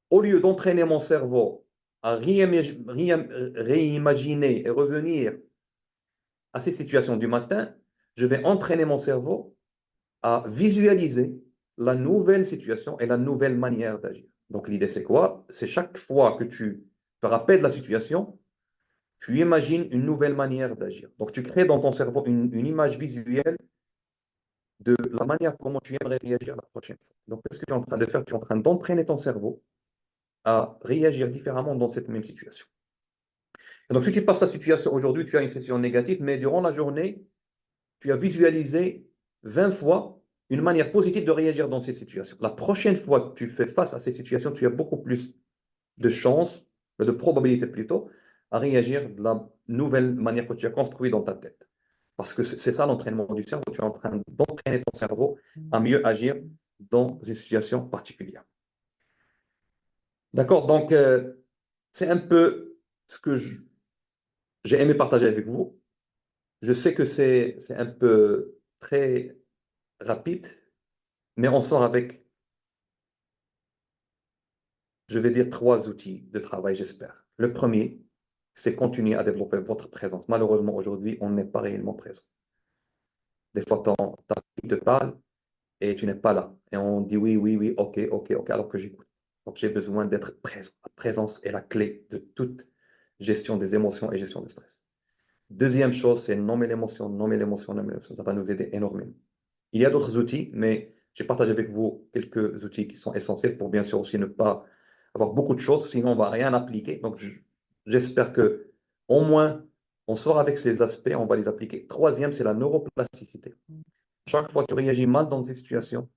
Speaker 1: Au lieu d'entraîner mon cerveau à réimaginer et revenir à ces situations du matin, je vais entraîner mon cerveau à visualiser la nouvelle situation et la nouvelle manière d'agir. Donc l'idée, c'est quoi? C'est chaque fois que tu te rappelles de la situation, tu imagines une nouvelle manière d'agir. Donc tu crées dans ton cerveau une image visuelle de la manière comment tu aimerais réagir la prochaine fois. Donc qu'est-ce que tu es en train de faire? Tu es en train d'entraîner ton cerveau à réagir différemment dans cette même situation. Et donc si tu passes la situation aujourd'hui, tu as une session négative, mais durant la journée, tu as visualisé 20 fois une manière positive de réagir dans ces situations. La prochaine fois que tu fais face à ces situations, tu as beaucoup plus de chances, de probabilité plutôt, à réagir de la nouvelle manière que tu as construite dans ta tête. Parce que c'est ça l'entraînement du cerveau. Tu es en train d'entraîner ton cerveau à mieux agir dans une situation particulière. D'accord? Donc, c'est un peu ce que j'ai aimé partager avec vous. Je sais que c'est un peu très rapide, mais on sort avec, je vais dire, trois outils de travail, j'espère. Le premier, c'est continuer à développer votre présence. Malheureusement, aujourd'hui, on n'est pas réellement présent. Des fois, ta fille te parle et tu n'es pas là. Et on dit oui, oui, oui, ok, ok, ok, alors que j'écoute. Donc, j'ai besoin d'être présent. La présence est la clé de toute gestion des émotions et gestion du stress. Deuxième chose, c'est nommer l'émotion, nommer l'émotion, nommer l'émotion. Ça va nous aider énormément. Il y a d'autres outils, mais j'ai partagé avec vous quelques outils qui sont essentiels pour bien sûr aussi ne pas avoir beaucoup de choses, sinon on ne va rien appliquer. Donc j'espère que au moins on sort avec ces aspects, on va les appliquer. Troisième, c'est la neuroplasticité. Chaque fois que tu réagis mal dans une situation,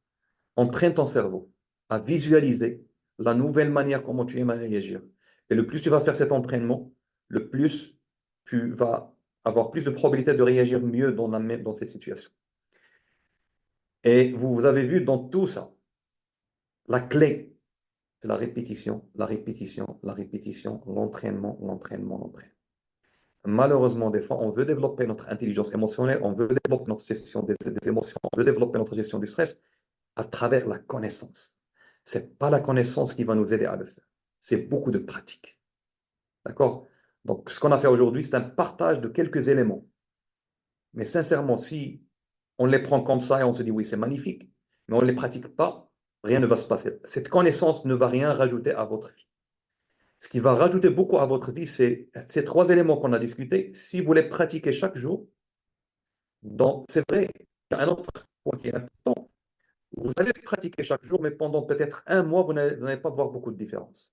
Speaker 1: entraîne ton cerveau à visualiser la nouvelle manière comment tu aimes réagir. Et le plus tu vas faire cet entraînement, le plus tu vas avoir plus de probabilité de réagir mieux dans cette situation. Et vous avez vu dans tout ça, la clé, c'est la répétition, la répétition, la répétition, l'entraînement, l'entraînement, l'entraînement. Malheureusement, des fois, on veut développer notre intelligence émotionnelle, on veut développer notre gestion des émotions, on veut développer notre gestion du stress à travers la connaissance. Ce n'est pas la connaissance qui va nous aider à le faire. C'est beaucoup de pratique. D'accord? Donc, ce qu'on a fait aujourd'hui, c'est un partage de quelques éléments. Mais sincèrement, si on les prend comme ça et on se dit oui, c'est magnifique, mais on ne les pratique pas, rien ne va se passer. Cette connaissance ne va rien rajouter à votre vie. Ce qui va rajouter beaucoup à votre vie, c'est ces trois éléments qu'on a discutés. Si vous les pratiquez chaque jour, donc c'est vrai, il y a un autre point qui est important. Vous allez les pratiquer chaque jour, mais pendant peut-être un mois, vous n'allez pas voir beaucoup de différence.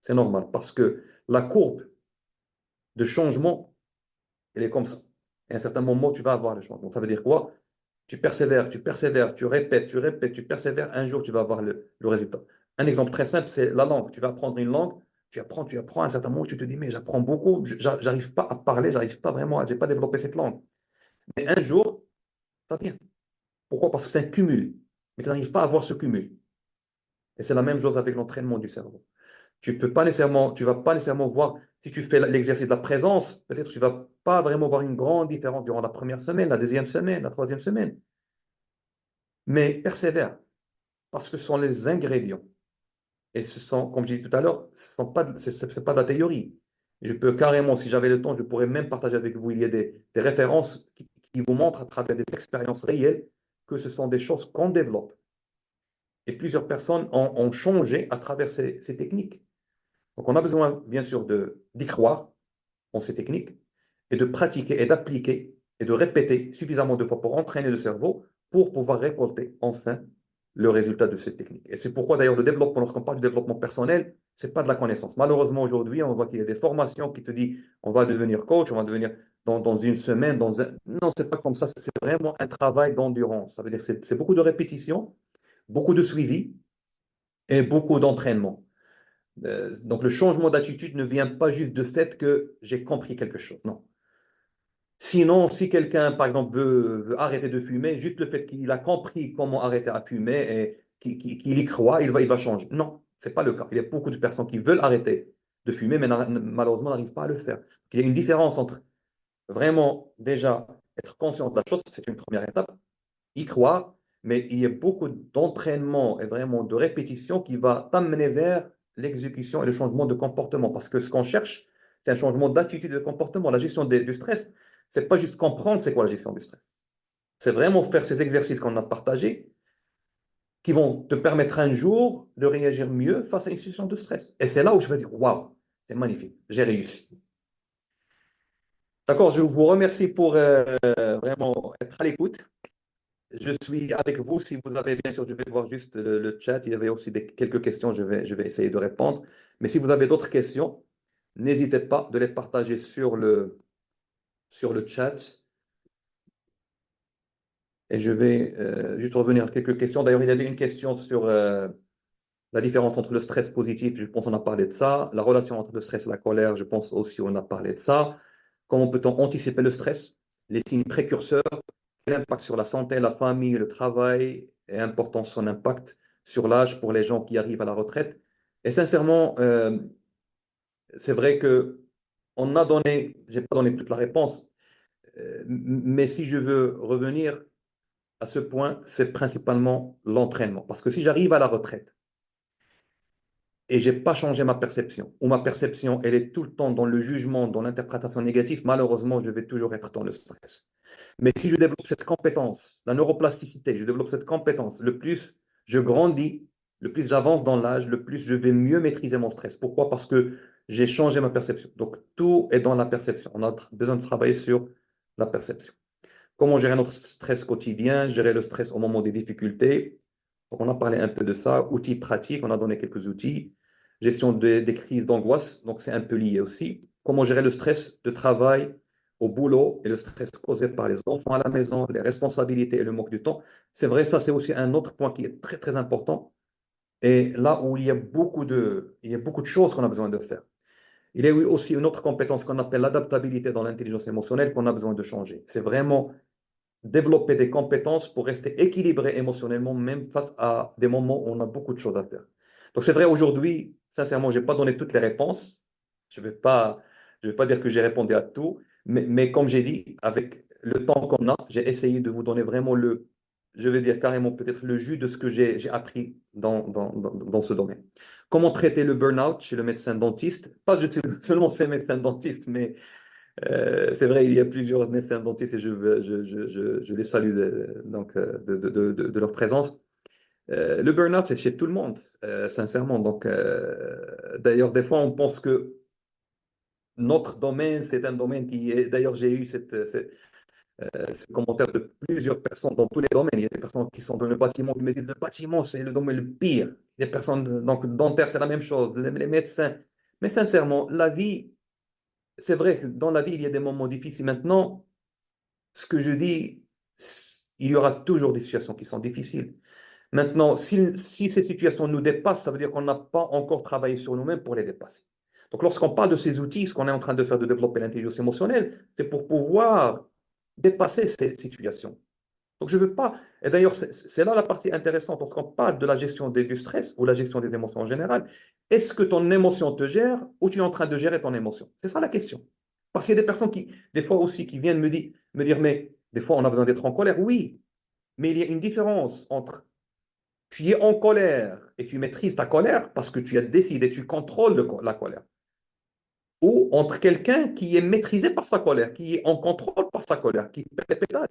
Speaker 1: C'est normal parce que la courbe de changement, elle est comme ça. Et à un certain moment, tu vas avoir le changement. Ça veut dire quoi? Tu persévères, tu répètes, tu persévères. Un jour, tu vas avoir le résultat. Un exemple très simple, c'est la langue. Tu vas apprendre une langue, tu apprends. À un certain moment, tu te dis, mais j'apprends beaucoup, j'arrive pas à parler, j'arrive pas vraiment, j'ai pas développé cette langue. Mais un jour, ça vient. Pourquoi? Parce que c'est un cumul. Mais tu n'arrives pas à voir ce cumul. Et c'est la même chose avec l'entraînement du cerveau. Tu vas pas nécessairement voir, si tu fais l'exercice de la présence, peut-être tu vas pas vraiment voir une grande différence durant la première semaine, la deuxième semaine, la troisième semaine. Mais persévère, parce que ce sont les ingrédients. Et ce sont, comme je disais tout à l'heure, c'est pas de la théorie. Je peux carrément, si j'avais le temps, je pourrais même partager avec vous, il y a des références qui vous montrent à travers des expériences réelles que ce sont des choses qu'on développe. Et plusieurs personnes ont changé à travers ces techniques. Donc, on a besoin, bien sûr, d'y croire en ces techniques et de pratiquer et d'appliquer et de répéter suffisamment de fois pour entraîner le cerveau pour pouvoir récolter enfin le résultat de cette technique. Et c'est pourquoi, d'ailleurs, le développement, lorsqu'on parle du développement personnel, ce n'est pas de la connaissance. Malheureusement, aujourd'hui, on voit qu'il y a des formations qui te disent on va devenir coach, on va devenir dans une semaine, Non, ce n'est pas comme ça. C'est vraiment un travail d'endurance. Ça veut dire que c'est beaucoup de répétition, beaucoup de suivi et beaucoup d'entraînement. Donc le changement d'attitude ne vient pas juste du fait que j'ai compris quelque chose. Non. Sinon, si quelqu'un, par exemple, veut arrêter de fumer, juste le fait qu'il a compris comment arrêter à fumer et qu'il y croit, il va changer. Non, ce n'est pas le cas. Il y a beaucoup de personnes qui veulent arrêter de fumer, mais malheureusement n'arrivent pas à le faire. Il y a une différence entre vraiment déjà être conscient de la chose, c'est une première étape, y croire, mais il y a beaucoup d'entraînement et vraiment de répétition qui va t'amener vers l'exécution et le changement de comportement. Parce que ce qu'on cherche, c'est un changement d'attitude et de comportement. La gestion du stress, c'est pas juste comprendre c'est quoi la gestion du stress. C'est vraiment faire ces exercices qu'on a partagés qui vont te permettre un jour de réagir mieux face à une situation de stress. Et c'est là où je vais dire, waouh, c'est magnifique, j'ai réussi. D'accord, je vous remercie pour vraiment être à l'écoute. Je suis avec vous. Si vous avez, bien sûr, je vais voir juste le chat. Il y avait aussi quelques questions. Je vais essayer de répondre. Mais si vous avez d'autres questions, n'hésitez pas de les partager sur le chat. Et je vais juste revenir à quelques questions. D'ailleurs, il y avait une question sur la différence entre le stress positif, je pense qu'on a parlé de ça. La relation entre le stress et la colère, je pense aussi on a parlé de ça. Comment peut-on anticiper le stress? Les signes précurseurs, l'impact sur la santé, la famille, le travail, et important son impact sur l'âge pour les gens qui arrivent à la retraite. Et sincèrement, c'est vrai que on a donné, j'ai pas donné toute la réponse, mais si je veux revenir à ce point, c'est principalement l'entraînement. Parce que si j'arrive à la retraite et j'ai pas changé ma perception, ou ma perception, elle est tout le temps dans le jugement, dans l'interprétation négative, malheureusement, je vais toujours être dans le stress. Mais si je développe cette compétence, la neuroplasticité, je développe cette compétence, le plus je grandis, le plus j'avance dans l'âge, le plus je vais mieux maîtriser mon stress. Pourquoi? Parce que j'ai changé ma perception. Donc, tout est dans la perception. On a besoin de travailler sur la perception. Comment gérer notre stress quotidien, gérer le stress au moment des difficultés. Donc, on a parlé un peu de ça. Outils pratiques, on a donné quelques outils. Gestion des crises d'angoisse, donc c'est un peu lié aussi. Comment gérer le stress de travail au boulot et le stress causé par les enfants à la maison, les responsabilités et le manque du temps. C'est vrai, ça c'est aussi un autre point qui est très très important. Et là où il y a beaucoup de choses qu'on a besoin de faire. Il y a aussi une autre compétence qu'on appelle l'adaptabilité dans l'intelligence émotionnelle qu'on a besoin de changer. C'est vraiment développer des compétences pour rester équilibré émotionnellement, même face à des moments où on a beaucoup de choses à faire. Donc c'est vrai, aujourd'hui, sincèrement, je n'ai pas donné toutes les réponses. Je vais pas dire que j'ai répondu à tout, mais comme j'ai dit, avec le temps qu'on a, j'ai essayé de vous donner vraiment je vais dire carrément peut-être le jus de ce que j'ai appris dans ce domaine. Comment traiter le burn-out chez le médecin dentiste? Pas seulement chez le médecin dentiste, mais c'est vrai, il y a plusieurs médecins dentistes et je les salue de leur présence. Le burn-out, c'est chez tout le monde, sincèrement. Donc, d'ailleurs, des fois, on pense que notre domaine, c'est un domaine qui est. D'ailleurs, j'ai eu ce commentaire de plusieurs personnes dans tous les domaines. Il y a des personnes qui sont dans le bâtiment qui me disent le bâtiment, c'est le domaine le pire. Des personnes, donc, dentaires, c'est la même chose. Les médecins. Mais sincèrement, la vie, c'est vrai que dans la vie, il y a des moments difficiles. Maintenant, ce que je dis, il y aura toujours des situations qui sont difficiles. Maintenant, si ces situations nous dépassent, ça veut dire qu'on n'a pas encore travaillé sur nous-mêmes pour les dépasser. Donc, lorsqu'on parle de ces outils, ce qu'on est en train de faire, de développer l'intelligence émotionnelle, c'est pour pouvoir dépasser ces situations. Donc, je veux pas. Et d'ailleurs, c'est là la partie intéressante. Lorsqu'on parle de la gestion du stress ou la gestion des émotions en général, est-ce que ton émotion te gère ou tu es en train de gérer ton émotion? C'est ça la question. Parce qu'il y a des personnes qui, des fois aussi, qui viennent me dire, mais des fois, on a besoin d'être en colère. Oui, mais il y a une différence entre tu es en colère et tu maîtrises ta colère parce que tu as décidé, tu contrôles la colère, ou entre quelqu'un qui est maîtrisé par sa colère, qui est en contrôle par sa colère, qui pète les pédales.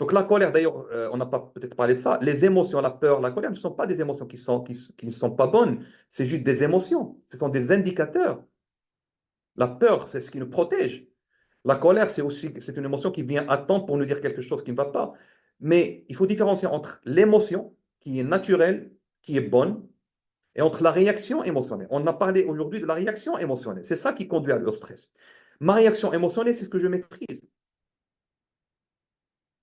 Speaker 1: Donc la colère, d'ailleurs, on n'a pas peut-être parlé de ça, les émotions, la peur, la colère ne sont pas des émotions qui ne sont pas bonnes, c'est juste des émotions, ce sont des indicateurs. La peur, c'est ce qui nous protège. La colère, c'est une émotion qui vient à temps pour nous dire quelque chose qui ne va pas. Mais il faut différencier entre l'émotion, qui est naturelle, qui est bonne, et entre la réaction émotionnelle. On a parlé aujourd'hui de la réaction émotionnelle. C'est ça qui conduit au stress. Ma réaction émotionnelle, c'est ce que je maîtrise.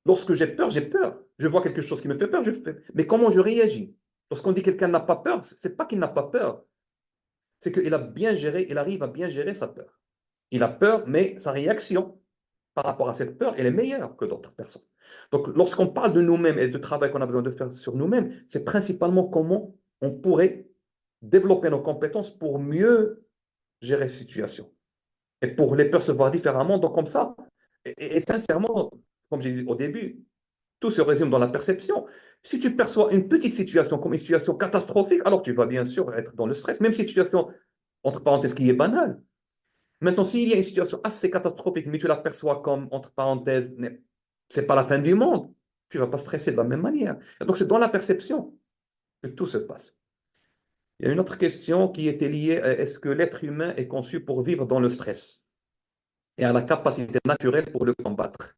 Speaker 1: Lorsque j'ai peur, j'ai peur. Je vois quelque chose qui me fait peur, je fais. Mais comment je réagis? Lorsqu'on dit que quelqu'un n'a pas peur, c'est pas qu'il n'a pas peur, c'est qu'il a bien géré, il arrive à bien gérer sa peur. Il a peur, mais sa réaction par rapport à cette peur, elle est meilleure que d'autres personnes. Donc, lorsqu'on parle de nous-mêmes et du travail qu'on a besoin de faire sur nous-mêmes, c'est principalement comment on pourrait développer nos compétences pour mieux gérer cette situation et pour les percevoir différemment. Donc, comme ça, et sincèrement, comme j'ai dit au début, tout se résume dans la perception. Si tu perçois une petite situation comme une situation catastrophique, alors tu vas bien sûr être dans le stress, même si une situation, entre parenthèses, qui est banale. Maintenant, s'il y a une situation assez catastrophique, mais tu la perçois comme, entre parenthèses, c'est pas la fin du monde, tu vas pas stresser de la même manière. Et donc, c'est dans la perception que tout se passe. Il y a une autre question qui était liée à est-ce que l'être humain est conçu pour vivre dans le stress et a la capacité naturelle pour le combattre?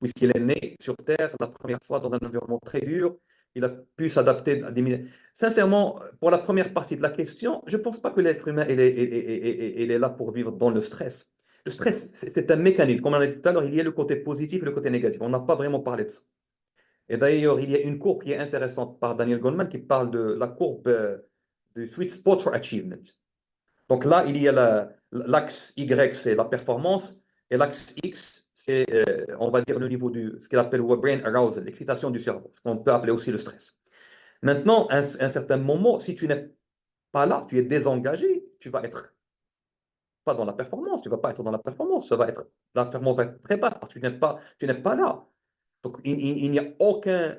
Speaker 1: Puisqu'il est né sur Terre la première fois dans un environnement très dur, il a pu s'adapter à des milliers. Sincèrement, pour la première partie de la question, je ne pense pas que l'être humain il est là pour vivre dans le stress. Le stress, c'est un mécanisme. Comme on a dit tout à l'heure, il y a le côté positif et le côté négatif. On n'a pas vraiment parlé de ça. Et d'ailleurs, il y a une courbe qui est intéressante par Daniel Goleman qui parle de la courbe du sweet spot for achievement. Donc là, il y a l'axe Y, c'est la performance, et l'axe X, c'est, on va dire, le niveau du, ce qu'il appelle brain arousal, l'excitation du cerveau, ce qu'on peut appeler aussi le stress. Maintenant, à un certain moment, si tu n'es pas là, tu es désengagé, tu vas être pas dans la performance, tu vas pas être dans la performance, ça va être, la performance va être très basse parce que tu n'es pas là. Donc, il n'y a aucun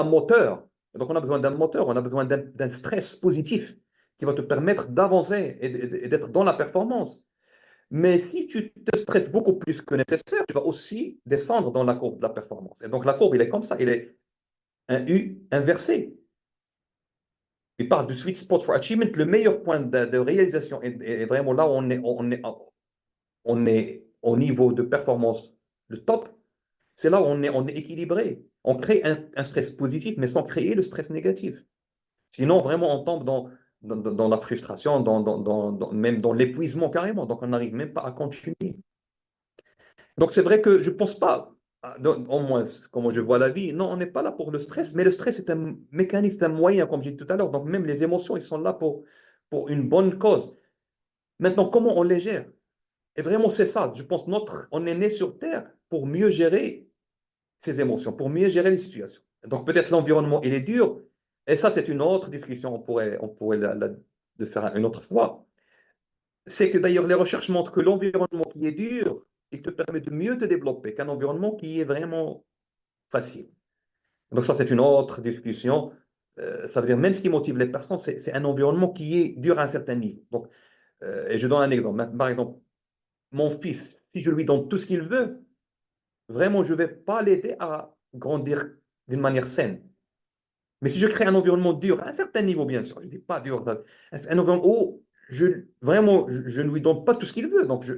Speaker 1: moteur. Donc, on a besoin d'un moteur, on a besoin d'un stress positif qui va te permettre d'avancer et d'être dans la performance. Mais si tu te stresses beaucoup plus que nécessaire, tu vas aussi descendre dans la courbe de la performance. Et donc, la courbe, il est comme ça, il est un U inversé. Il parle du sweet spot for achievement, le meilleur point de réalisation est vraiment là où on est au niveau de performance, le top, c'est là où on est équilibré. On crée un stress positif, mais sans créer le stress négatif. Sinon, vraiment, on tombe dans la frustration, même dans l'épuisement carrément. Donc, on n'arrive même pas à continuer. Donc, c'est vrai que je ne pense pas, au moins, comment je vois la vie, non, on n'est pas là pour le stress, mais le stress est un mécanisme, un moyen, comme j'ai dit tout à l'heure. Donc, même les émotions, ils sont là pour une bonne cause. Maintenant, comment on les gère? Et vraiment, c'est ça. Je pense on est né sur Terre pour mieux gérer ses émotions, pour mieux gérer les situations. Donc peut-être l'environnement, il est dur. Et ça, c'est une autre discussion. On pourrait le faire une autre fois. C'est que d'ailleurs, les recherches montrent que l'environnement qui est dur, il te permet de mieux te développer qu'un environnement qui est vraiment facile. Donc ça, c'est une autre discussion. Ça veut dire même ce qui motive les personnes, c'est un environnement qui est dur à un certain niveau. Donc, et je donne un exemple. Par exemple, mon fils, si je lui donne tout ce qu'il veut, vraiment, je ne vais pas l'aider à grandir d'une manière saine. Mais si je crée un environnement dur, à un certain niveau, bien sûr, je ne dis pas dur, un environnement où vraiment, je ne lui donne pas tout ce qu'il veut. Donc, je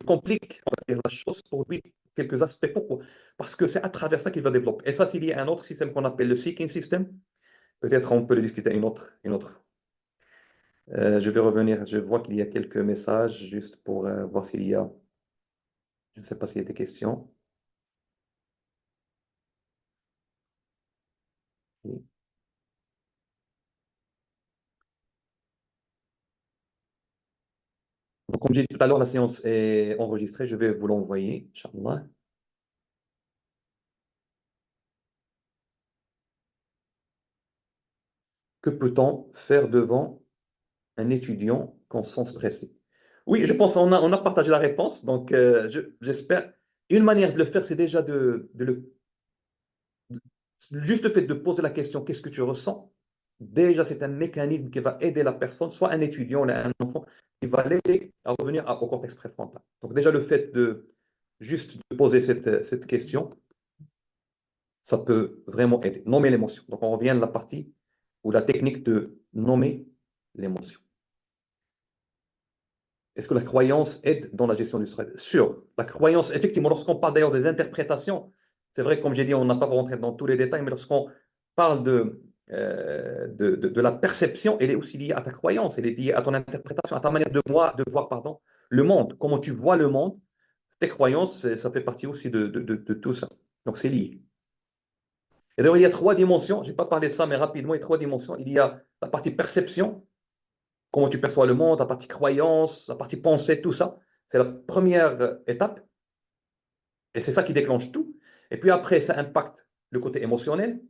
Speaker 1: complique, on va dire, la chose pour lui, quelques aspects. Pourquoi? Parce que c'est à travers ça qu'il va développer. Et ça, s'il y a un autre système qu'on appelle le seeking system, peut-être on peut le discuter une autre. Je vais revenir, je vois qu'il y a quelques messages, juste pour voir s'il y a, je ne sais pas s'il y a des questions. Oui. Donc, comme j'ai dit tout à l'heure, la séance est enregistrée. Je vais vous l'envoyer, Inch'Allah. Que peut-on faire devant un étudiant quand on se sent stressé? Oui, je pense qu'on a partagé la réponse. Donc, j'espère. Une manière de le faire, c'est déjà juste le fait de poser la question, qu'est-ce que tu ressens? Déjà, c'est un mécanisme qui va aider la personne, soit un étudiant ou un enfant, qui va l'aider à revenir au cortex préfrontal. Donc, déjà, le fait de juste de poser cette question, ça peut vraiment aider. Nommer l'émotion. Donc, on revient à la partie ou la technique de nommer l'émotion. Est-ce que la croyance aide dans la gestion du stress? Sûr, la croyance, effectivement, lorsqu'on parle d'ailleurs des interprétations, c'est vrai, comme j'ai dit, on n'a pas rentré dans tous les détails, mais lorsqu'on parle de la perception, elle est aussi liée à ta croyance, elle est liée à ton interprétation, à ta manière de voir, pardon, le monde, comment tu vois le monde, tes croyances, ça fait partie aussi de tout ça. Donc, c'est lié. Et d'ailleurs, il y a trois dimensions. Je n'ai pas parlé de ça, mais rapidement, il y a trois dimensions. Il y a la partie perception, comment tu perçois le monde, la partie croyance, la partie pensée, tout ça. C'est la première étape. Et c'est ça qui déclenche tout. Et puis après, ça impacte le côté émotionnel.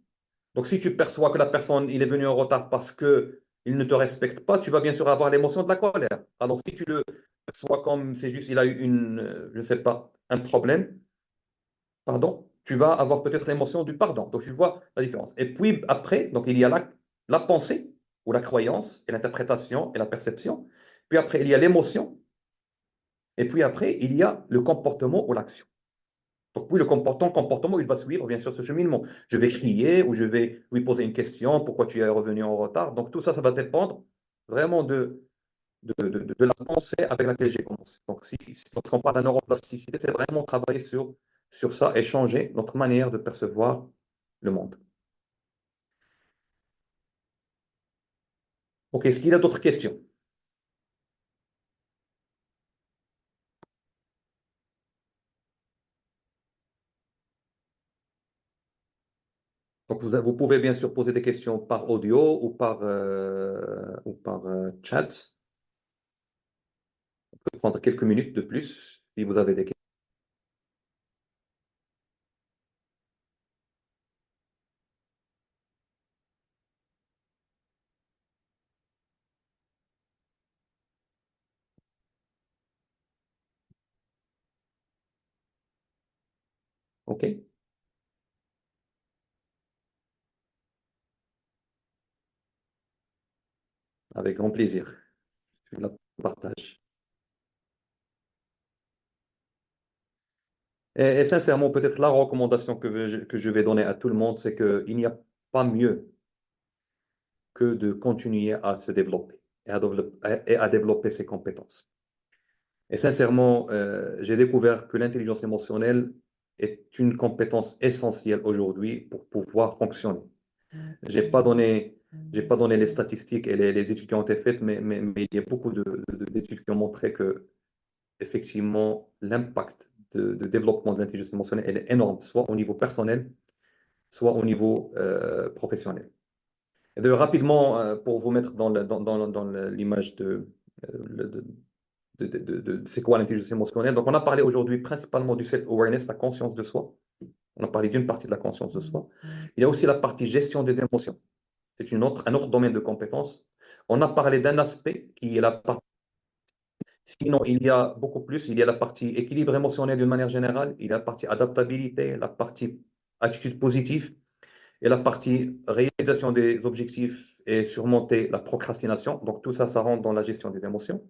Speaker 1: Donc, si tu perçois que la personne, il est venu en retard parce que il ne te respecte pas, tu vas bien sûr avoir l'émotion de la colère. Alors, si tu le perçois comme c'est juste, il a eu je ne sais pas, un problème, pardon, tu vas avoir peut-être l'émotion du pardon. Donc, tu vois la différence. Et puis après, donc il y a la pensée ou la croyance et l'interprétation et la perception. Puis après, il y a l'émotion. Et puis après, il y a le comportement ou l'action. Donc oui, le comportement, il va suivre bien sûr ce cheminement. Je vais crier ou je vais lui poser une question, pourquoi tu es revenu en retard. Donc tout ça, ça va dépendre vraiment de la pensée avec laquelle j'ai commencé. Donc lorsqu'on parle de neuroplasticité, c'est vraiment travailler sur ça et changer notre manière de percevoir le monde. Ok, est-ce qu'il y a d'autres questions? Donc, vous pouvez bien sûr poser des questions par audio ou par chat. On peut prendre quelques minutes de plus si vous avez des questions. OK? Avec grand plaisir. Je suis là pour le partage. Et sincèrement, peut-être la recommandation que je vais donner à tout le monde, c'est qu'il n'y a pas mieux que de continuer à se développer et à développer ses compétences. Et sincèrement, j'ai découvert que l'intelligence émotionnelle est une compétence essentielle aujourd'hui pour pouvoir fonctionner. J'ai pas donné, j'ai pas donné les statistiques et les études qui ont été faites, mais il y a beaucoup d'études qui ont montré que effectivement l'impact de développement de l'intelligence émotionnelle elle est énorme, soit au niveau personnel, soit au niveau professionnel. Et rapidement, pour vous mettre dans l'image de c'est quoi l'intelligence émotionnelle. Donc, on a parlé aujourd'hui principalement du self-awareness, la conscience de soi. On a parlé d'une partie de la conscience de soi. Il y a aussi la partie gestion des émotions. C'est un autre domaine de compétence. On a parlé d'un aspect qui est la partie. Sinon, il y a beaucoup plus. Il y a la partie équilibre émotionnel d'une manière générale. Il y a la partie adaptabilité, la partie attitude positive et la partie réalisation des objectifs et surmonter la procrastination. Donc, tout ça, ça rentre dans la gestion des émotions.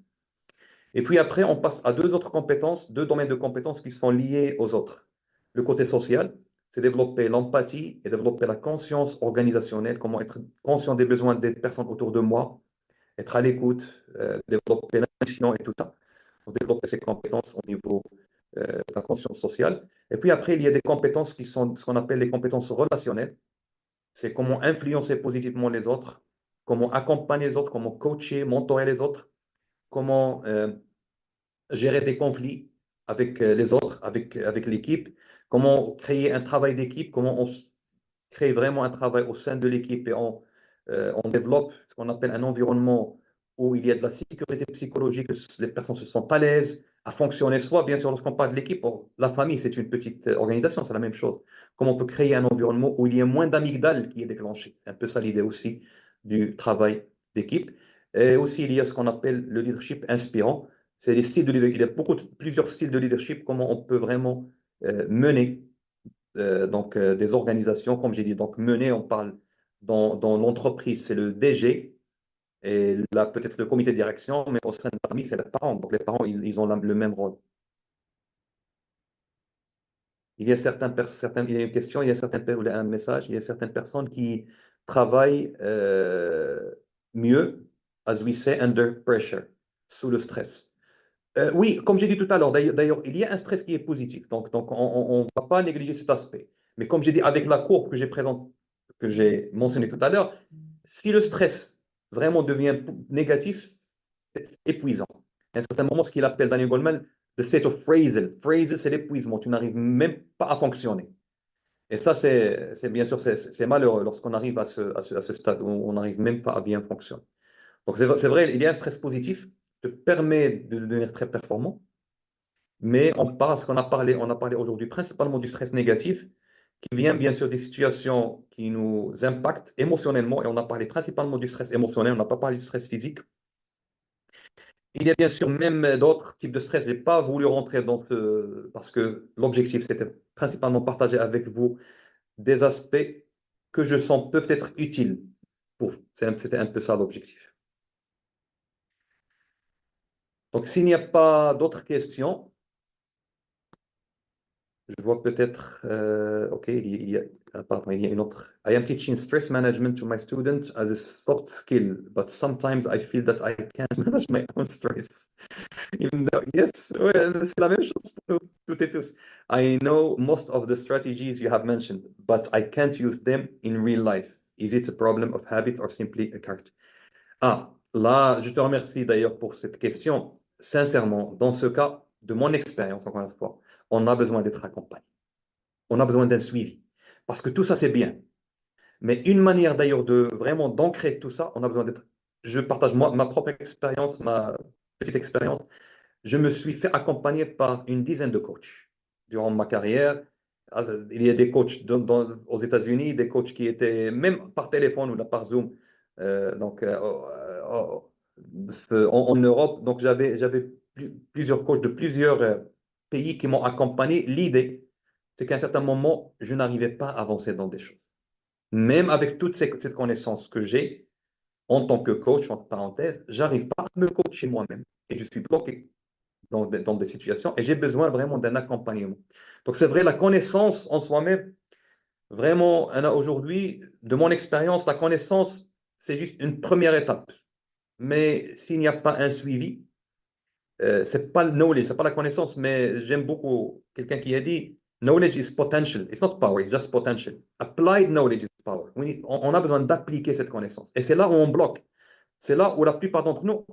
Speaker 1: Et puis après, on passe à deux autres compétences, deux domaines de compétences qui sont liés aux autres. Le côté social, c'est développer l'empathie et développer la conscience organisationnelle, comment être conscient des besoins des personnes autour de moi, être à l'écoute, développer l'intuition et tout ça. Donc, développer ces compétences au niveau de la conscience sociale. Et puis après, il y a des compétences qui sont ce qu'on appelle les compétences relationnelles. C'est comment influencer positivement les autres, comment accompagner les autres, comment coacher, mentorer les autres, comment gérer des conflits avec les autres, avec l'équipe, comment créer un travail d'équipe, comment crée vraiment un travail au sein de l'équipe et on développe ce qu'on appelle un environnement où il y a de la sécurité psychologique, que les personnes se sentent à l'aise à fonctionner. Soit, bien sûr, lorsqu'on parle de l'équipe, la famille, c'est une petite organisation, c'est la même chose. Comment on peut créer un environnement où il y a moins d'amygdale qui est déclenchée. C'est un peu ça l'idée aussi du travail d'équipe. Et aussi, il y a ce qu'on appelle le leadership inspirant. C'est des styles de leadership. Il y a plusieurs styles de leadership, comment on peut vraiment mener des organisations, comme j'ai dit. Donc, mener, on parle dans l'entreprise, c'est le DG et là, peut-être le comité de direction, mais au sein de la famille, c'est les parents. Donc, les parents, ils ont le même rôle. Il y a une question, il y a ou un message, il y a certaines personnes qui travaillent mieux, as we say, under pressure, sous le stress. Oui, comme j'ai dit tout à l'heure, d'ailleurs, il y a un stress qui est positif, donc on ne va pas négliger cet aspect. Mais comme j'ai dit, avec la courbe que j'ai mentionnée tout à l'heure, si le stress vraiment devient négatif, c'est épuisant. À un certain moment, ce qu'il appelle Daniel Goleman, the state of phrasal. Phrasal, c'est l'épuisement, tu n'arrives même pas à fonctionner. Et ça, c'est bien sûr, c'est malheureux lorsqu'on arrive à ce stade où on n'arrive même pas à bien fonctionner. Donc, c'est vrai, il y a un stress positif qui te permet de devenir très performant, mais on a parlé aujourd'hui principalement du stress négatif, qui vient bien sûr des situations qui nous impactent émotionnellement, et on a parlé principalement du stress émotionnel, on n'a pas parlé du stress physique. Il y a bien sûr même d'autres types de stress. Je n'ai pas voulu rentrer dans parce que l'objectif, c'était principalement partager avec vous des aspects que je sens peuvent être utiles pour vous. C'était un peu ça l'objectif. Donc, s'il n'y a pas d'autres questions, je vois peut-être, OK, pardon, il y a une autre. I am teaching stress management to my students as a soft skill, but sometimes I feel that I can't manage my own stress. Even though, yes, ouais, c'est la même chose pour nous, toutes et tous. I know most of the strategies you have mentioned, but I can't use them in real life. Is it a problem of habit or simply a character? Ah, là, je te remercie d'ailleurs pour cette question. Sincèrement, dans ce cas, de mon expérience, encore une fois, on a besoin d'être accompagné. On a besoin d'un suivi. Parce que tout ça, c'est bien. Mais une manière d'ailleurs de vraiment d'ancrer tout ça, on a besoin d'être. Je partage moi ma propre expérience, ma petite expérience. Je me suis fait accompagner par une dizaine de coachs durant ma carrière. Il y a des coachs aux États-Unis, des coachs qui étaient même par téléphone ou là, par Zoom, en Europe. Donc j'avais plusieurs coachs de plusieurs pays qui m'ont accompagné. L'idée, c'est qu'à un certain moment, je n'arrivais pas à avancer dans des choses. Même avec toute cette connaissance que j'ai en tant que coach, entre parenthèses, j'arrive pas à me coacher moi-même. Et je suis bloqué dans des situations et j'ai besoin vraiment d'un accompagnement. Donc, c'est vrai, la connaissance en soi-même, vraiment, aujourd'hui, de mon expérience, la connaissance, c'est juste une première étape. Mais s'il n'y a pas un suivi, c'est pas le knowledge, c'est pas la connaissance, mais j'aime beaucoup quelqu'un qui a dit knowledge is potential, it's not power, it's just potential. Applied knowledge is power. On a besoin d'appliquer cette connaissance. Et c'est là où on bloque. C'est là où la plupart d'entre nous,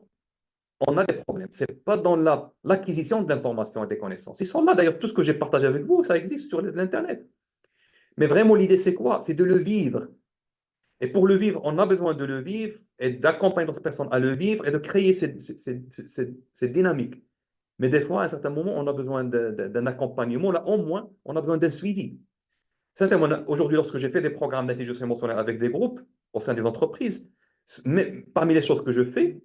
Speaker 1: on a des problèmes. C'est pas dans l'acquisition de l'information et des connaissances. Ils sont là, d'ailleurs, tout ce que j'ai partagé avec vous, ça existe sur l'Internet. Mais vraiment, l'idée, c'est quoi? C'est de le vivre. Et pour le vivre, on a besoin de le vivre et d'accompagner d'autres personnes à le vivre et de créer cette dynamique. Mais des fois, à un certain moment, on a besoin d'un accompagnement. Là, au moins, on a besoin d'un suivi. Sincèrement, aujourd'hui, lorsque j'ai fait des programmes d'intelligence émotionnelle avec des groupes au sein des entreprises, mais parmi les choses que je fais,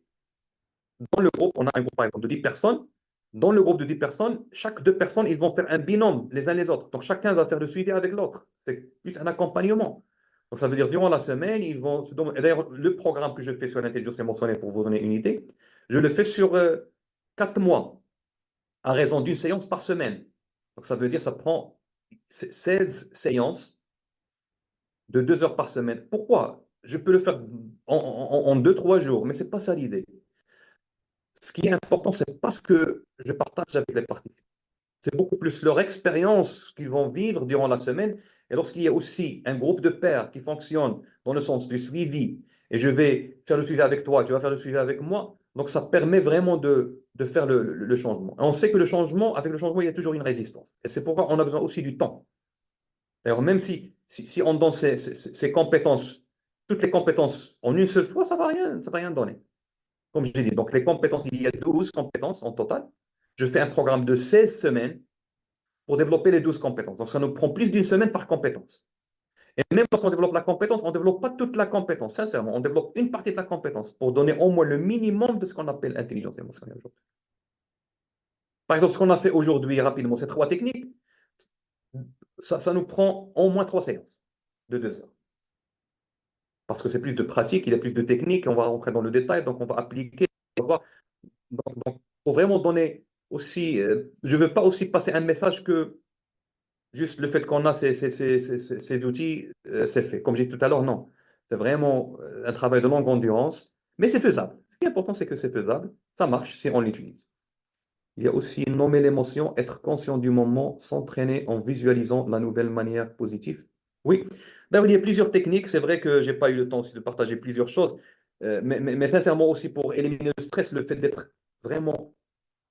Speaker 1: dans le groupe, on a un groupe par exemple de 10 personnes. Dans le groupe de 10 personnes, chaque deux personnes, ils vont faire un binôme les uns les autres. Donc chacun va faire le suivi avec l'autre. C'est plus un accompagnement. Donc ça veut dire durant la semaine, ils vont se donner. Et d'ailleurs, le programme que je fais sur l'intelligence émotionnelle, pour vous donner une idée, je le fais sur 4 mois, à raison d'une séance par semaine. Donc ça veut dire ça prend 16 séances de 2 heures par semaine. Pourquoi? Je peux le faire en 2, 3 jours, mais ce n'est pas ça l'idée. Ce qui est important, c'est pas ce que je partage avec les participants. C'est beaucoup plus leur expérience qu'ils vont vivre durant la semaine. Et lorsqu'il y a aussi un groupe de pairs qui fonctionne dans le sens du suivi, et je vais faire le suivi avec toi, tu vas faire le suivi avec moi, donc ça permet vraiment de faire le changement. Et on sait que avec le changement, il y a toujours une résistance. Et c'est pourquoi on a besoin aussi du temps. D'ailleurs, même si on donne ces compétences, toutes les compétences en une seule fois, ça va rien donner. Comme je l'ai dit, donc les compétences, il y a 12 compétences en total. Je fais un programme de 16 semaines pour développer les 12 compétences. Donc ça nous prend plus d'une semaine par compétence. Et même lorsqu'on développe la compétence, on ne développe pas toute la compétence, sincèrement. On développe une partie de la compétence pour donner au moins le minimum de ce qu'on appelle intelligence émotionnelle aujourd'hui. Par exemple, ce qu'on a fait aujourd'hui rapidement, ces 3 techniques, ça nous prend au moins 3 séances de 2 heures. Parce que c'est plus de pratique, il y a plus de techniques, on va rentrer dans le détail, donc on va appliquer. On va donc, pour vraiment donner aussi, je ne veux pas aussi passer un message que juste le fait qu'on a ces outils, c'est fait. Comme j'ai dit tout à l'heure, non. C'est vraiment un travail de longue endurance, mais c'est faisable. Ce qui est important, c'est que c'est faisable. Ça marche si on l'utilise. Il y a aussi nommer l'émotion, être conscient du moment, s'entraîner en visualisant la nouvelle manière positive. Oui, d'ailleurs, il y a plusieurs techniques. C'est vrai que je n'ai pas eu le temps aussi de partager plusieurs choses, mais sincèrement aussi pour éliminer le stress, le fait d'être vraiment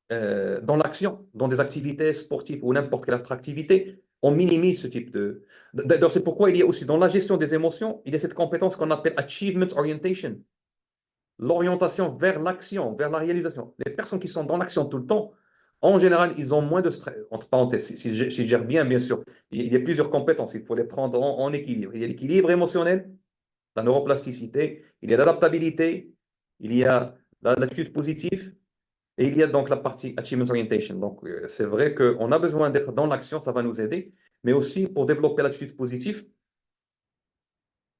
Speaker 1: dans l'action, dans des activités sportives ou n'importe quelle autre activité, on minimise ce type de. D'ailleurs, c'est pourquoi il y a aussi dans la gestion des émotions, il y a cette compétence qu'on appelle achievement orientation, l'orientation vers l'action, vers la réalisation. Les personnes qui sont dans l'action tout le temps, en général, ils ont moins de stress. Entre parenthèses, s'ils gèrent bien, bien sûr, il y a plusieurs compétences, il faut les prendre en équilibre. Il y a l'équilibre émotionnel, la neuroplasticité, il y a l'adaptabilité, il y a l'attitude positive, et il y a donc la partie Achievement Orientation. Donc, c'est vrai qu'on a besoin d'être dans l'action, ça va nous aider. Mais aussi, pour développer l'attitude positive,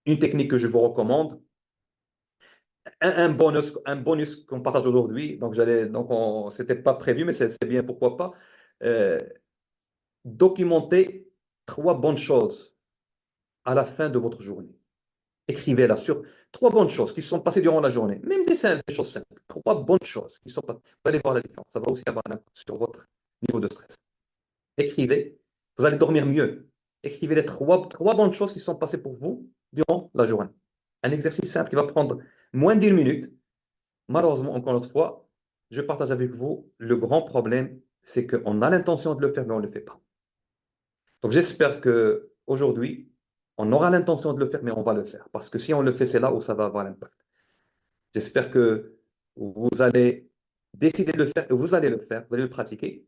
Speaker 1: une technique que je vous recommande, un bonus qu'on partage aujourd'hui. Donc, c'était pas prévu, mais c'est bien, pourquoi pas. Euh, Documenter 3 bonnes choses à la fin de votre journée. Écrivez-la sur 3 bonnes choses qui se sont passées durant la journée. Même des choses simples. 3 bonnes choses qui sont passées. Vous allez voir la différence. Ça va aussi avoir un impact sur votre niveau de stress. Écrivez, vous allez dormir mieux. Écrivez les 3 bonnes choses qui sont passées pour vous durant la journée. Un exercice simple qui va prendre moins d'une minute. Malheureusement, encore une fois, je partage avec vous le grand problème, c'est qu'on a l'intention de le faire, mais on ne le fait pas. Donc j'espère que aujourd'hui, On aura l'intention de le faire, mais on va le faire. Parce que si on le fait, c'est là où ça va avoir l'impact. J'espère que vous allez décider de le faire et vous allez le faire, vous allez le pratiquer.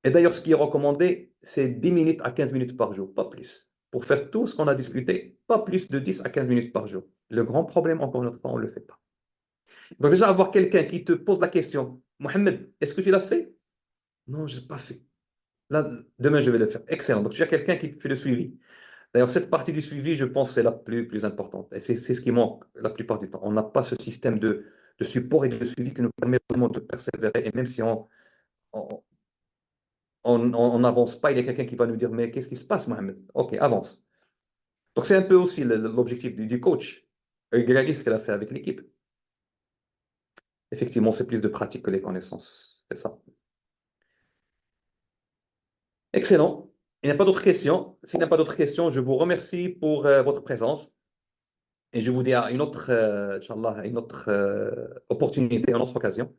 Speaker 1: Et d'ailleurs, ce qui est recommandé, c'est 10 minutes à 15 minutes par jour, pas plus. Pour faire tout ce qu'on a discuté, pas plus de 10 à 15 minutes par jour. Le grand problème, encore une fois, on ne le fait pas. Donc déjà, avoir quelqu'un qui te pose la question, Mohamed, est-ce que tu l'as fait? Non, je n'ai pas fait. Là, demain, je vais le faire. Excellent. Donc, tu as quelqu'un qui te fait le suivi. D'ailleurs, cette partie du suivi, je pense, c'est la plus importante. Et c'est ce qui manque la plupart du temps. On n'a pas ce système de support et de suivi qui nous permet vraiment de persévérer. Et même si on, on n'avance pas, il y a quelqu'un qui va nous dire, mais qu'est-ce qui se passe, Mohamed? OK, avance. Donc, c'est un peu aussi l'objectif du coach. Regardez ce qu'elle a fait avec l'équipe. Effectivement, c'est plus de pratique que les connaissances. C'est ça. Excellent. Il n'y a pas d'autres questions. S'il n'y a pas d'autres questions, je vous remercie pour votre présence et je vous dis à une autre, Inch'Allah, à une autre opportunité, à une autre occasion.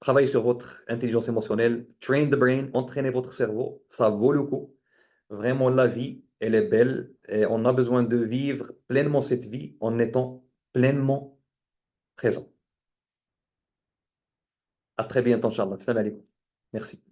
Speaker 1: Travaillez sur votre intelligence émotionnelle, train the brain, entraînez votre cerveau, ça vaut le coup. Vraiment, la vie, elle est belle et on a besoin de vivre pleinement cette vie en étant pleinement présent. À très bientôt, Inch'Allah. Salam alaikum. Merci.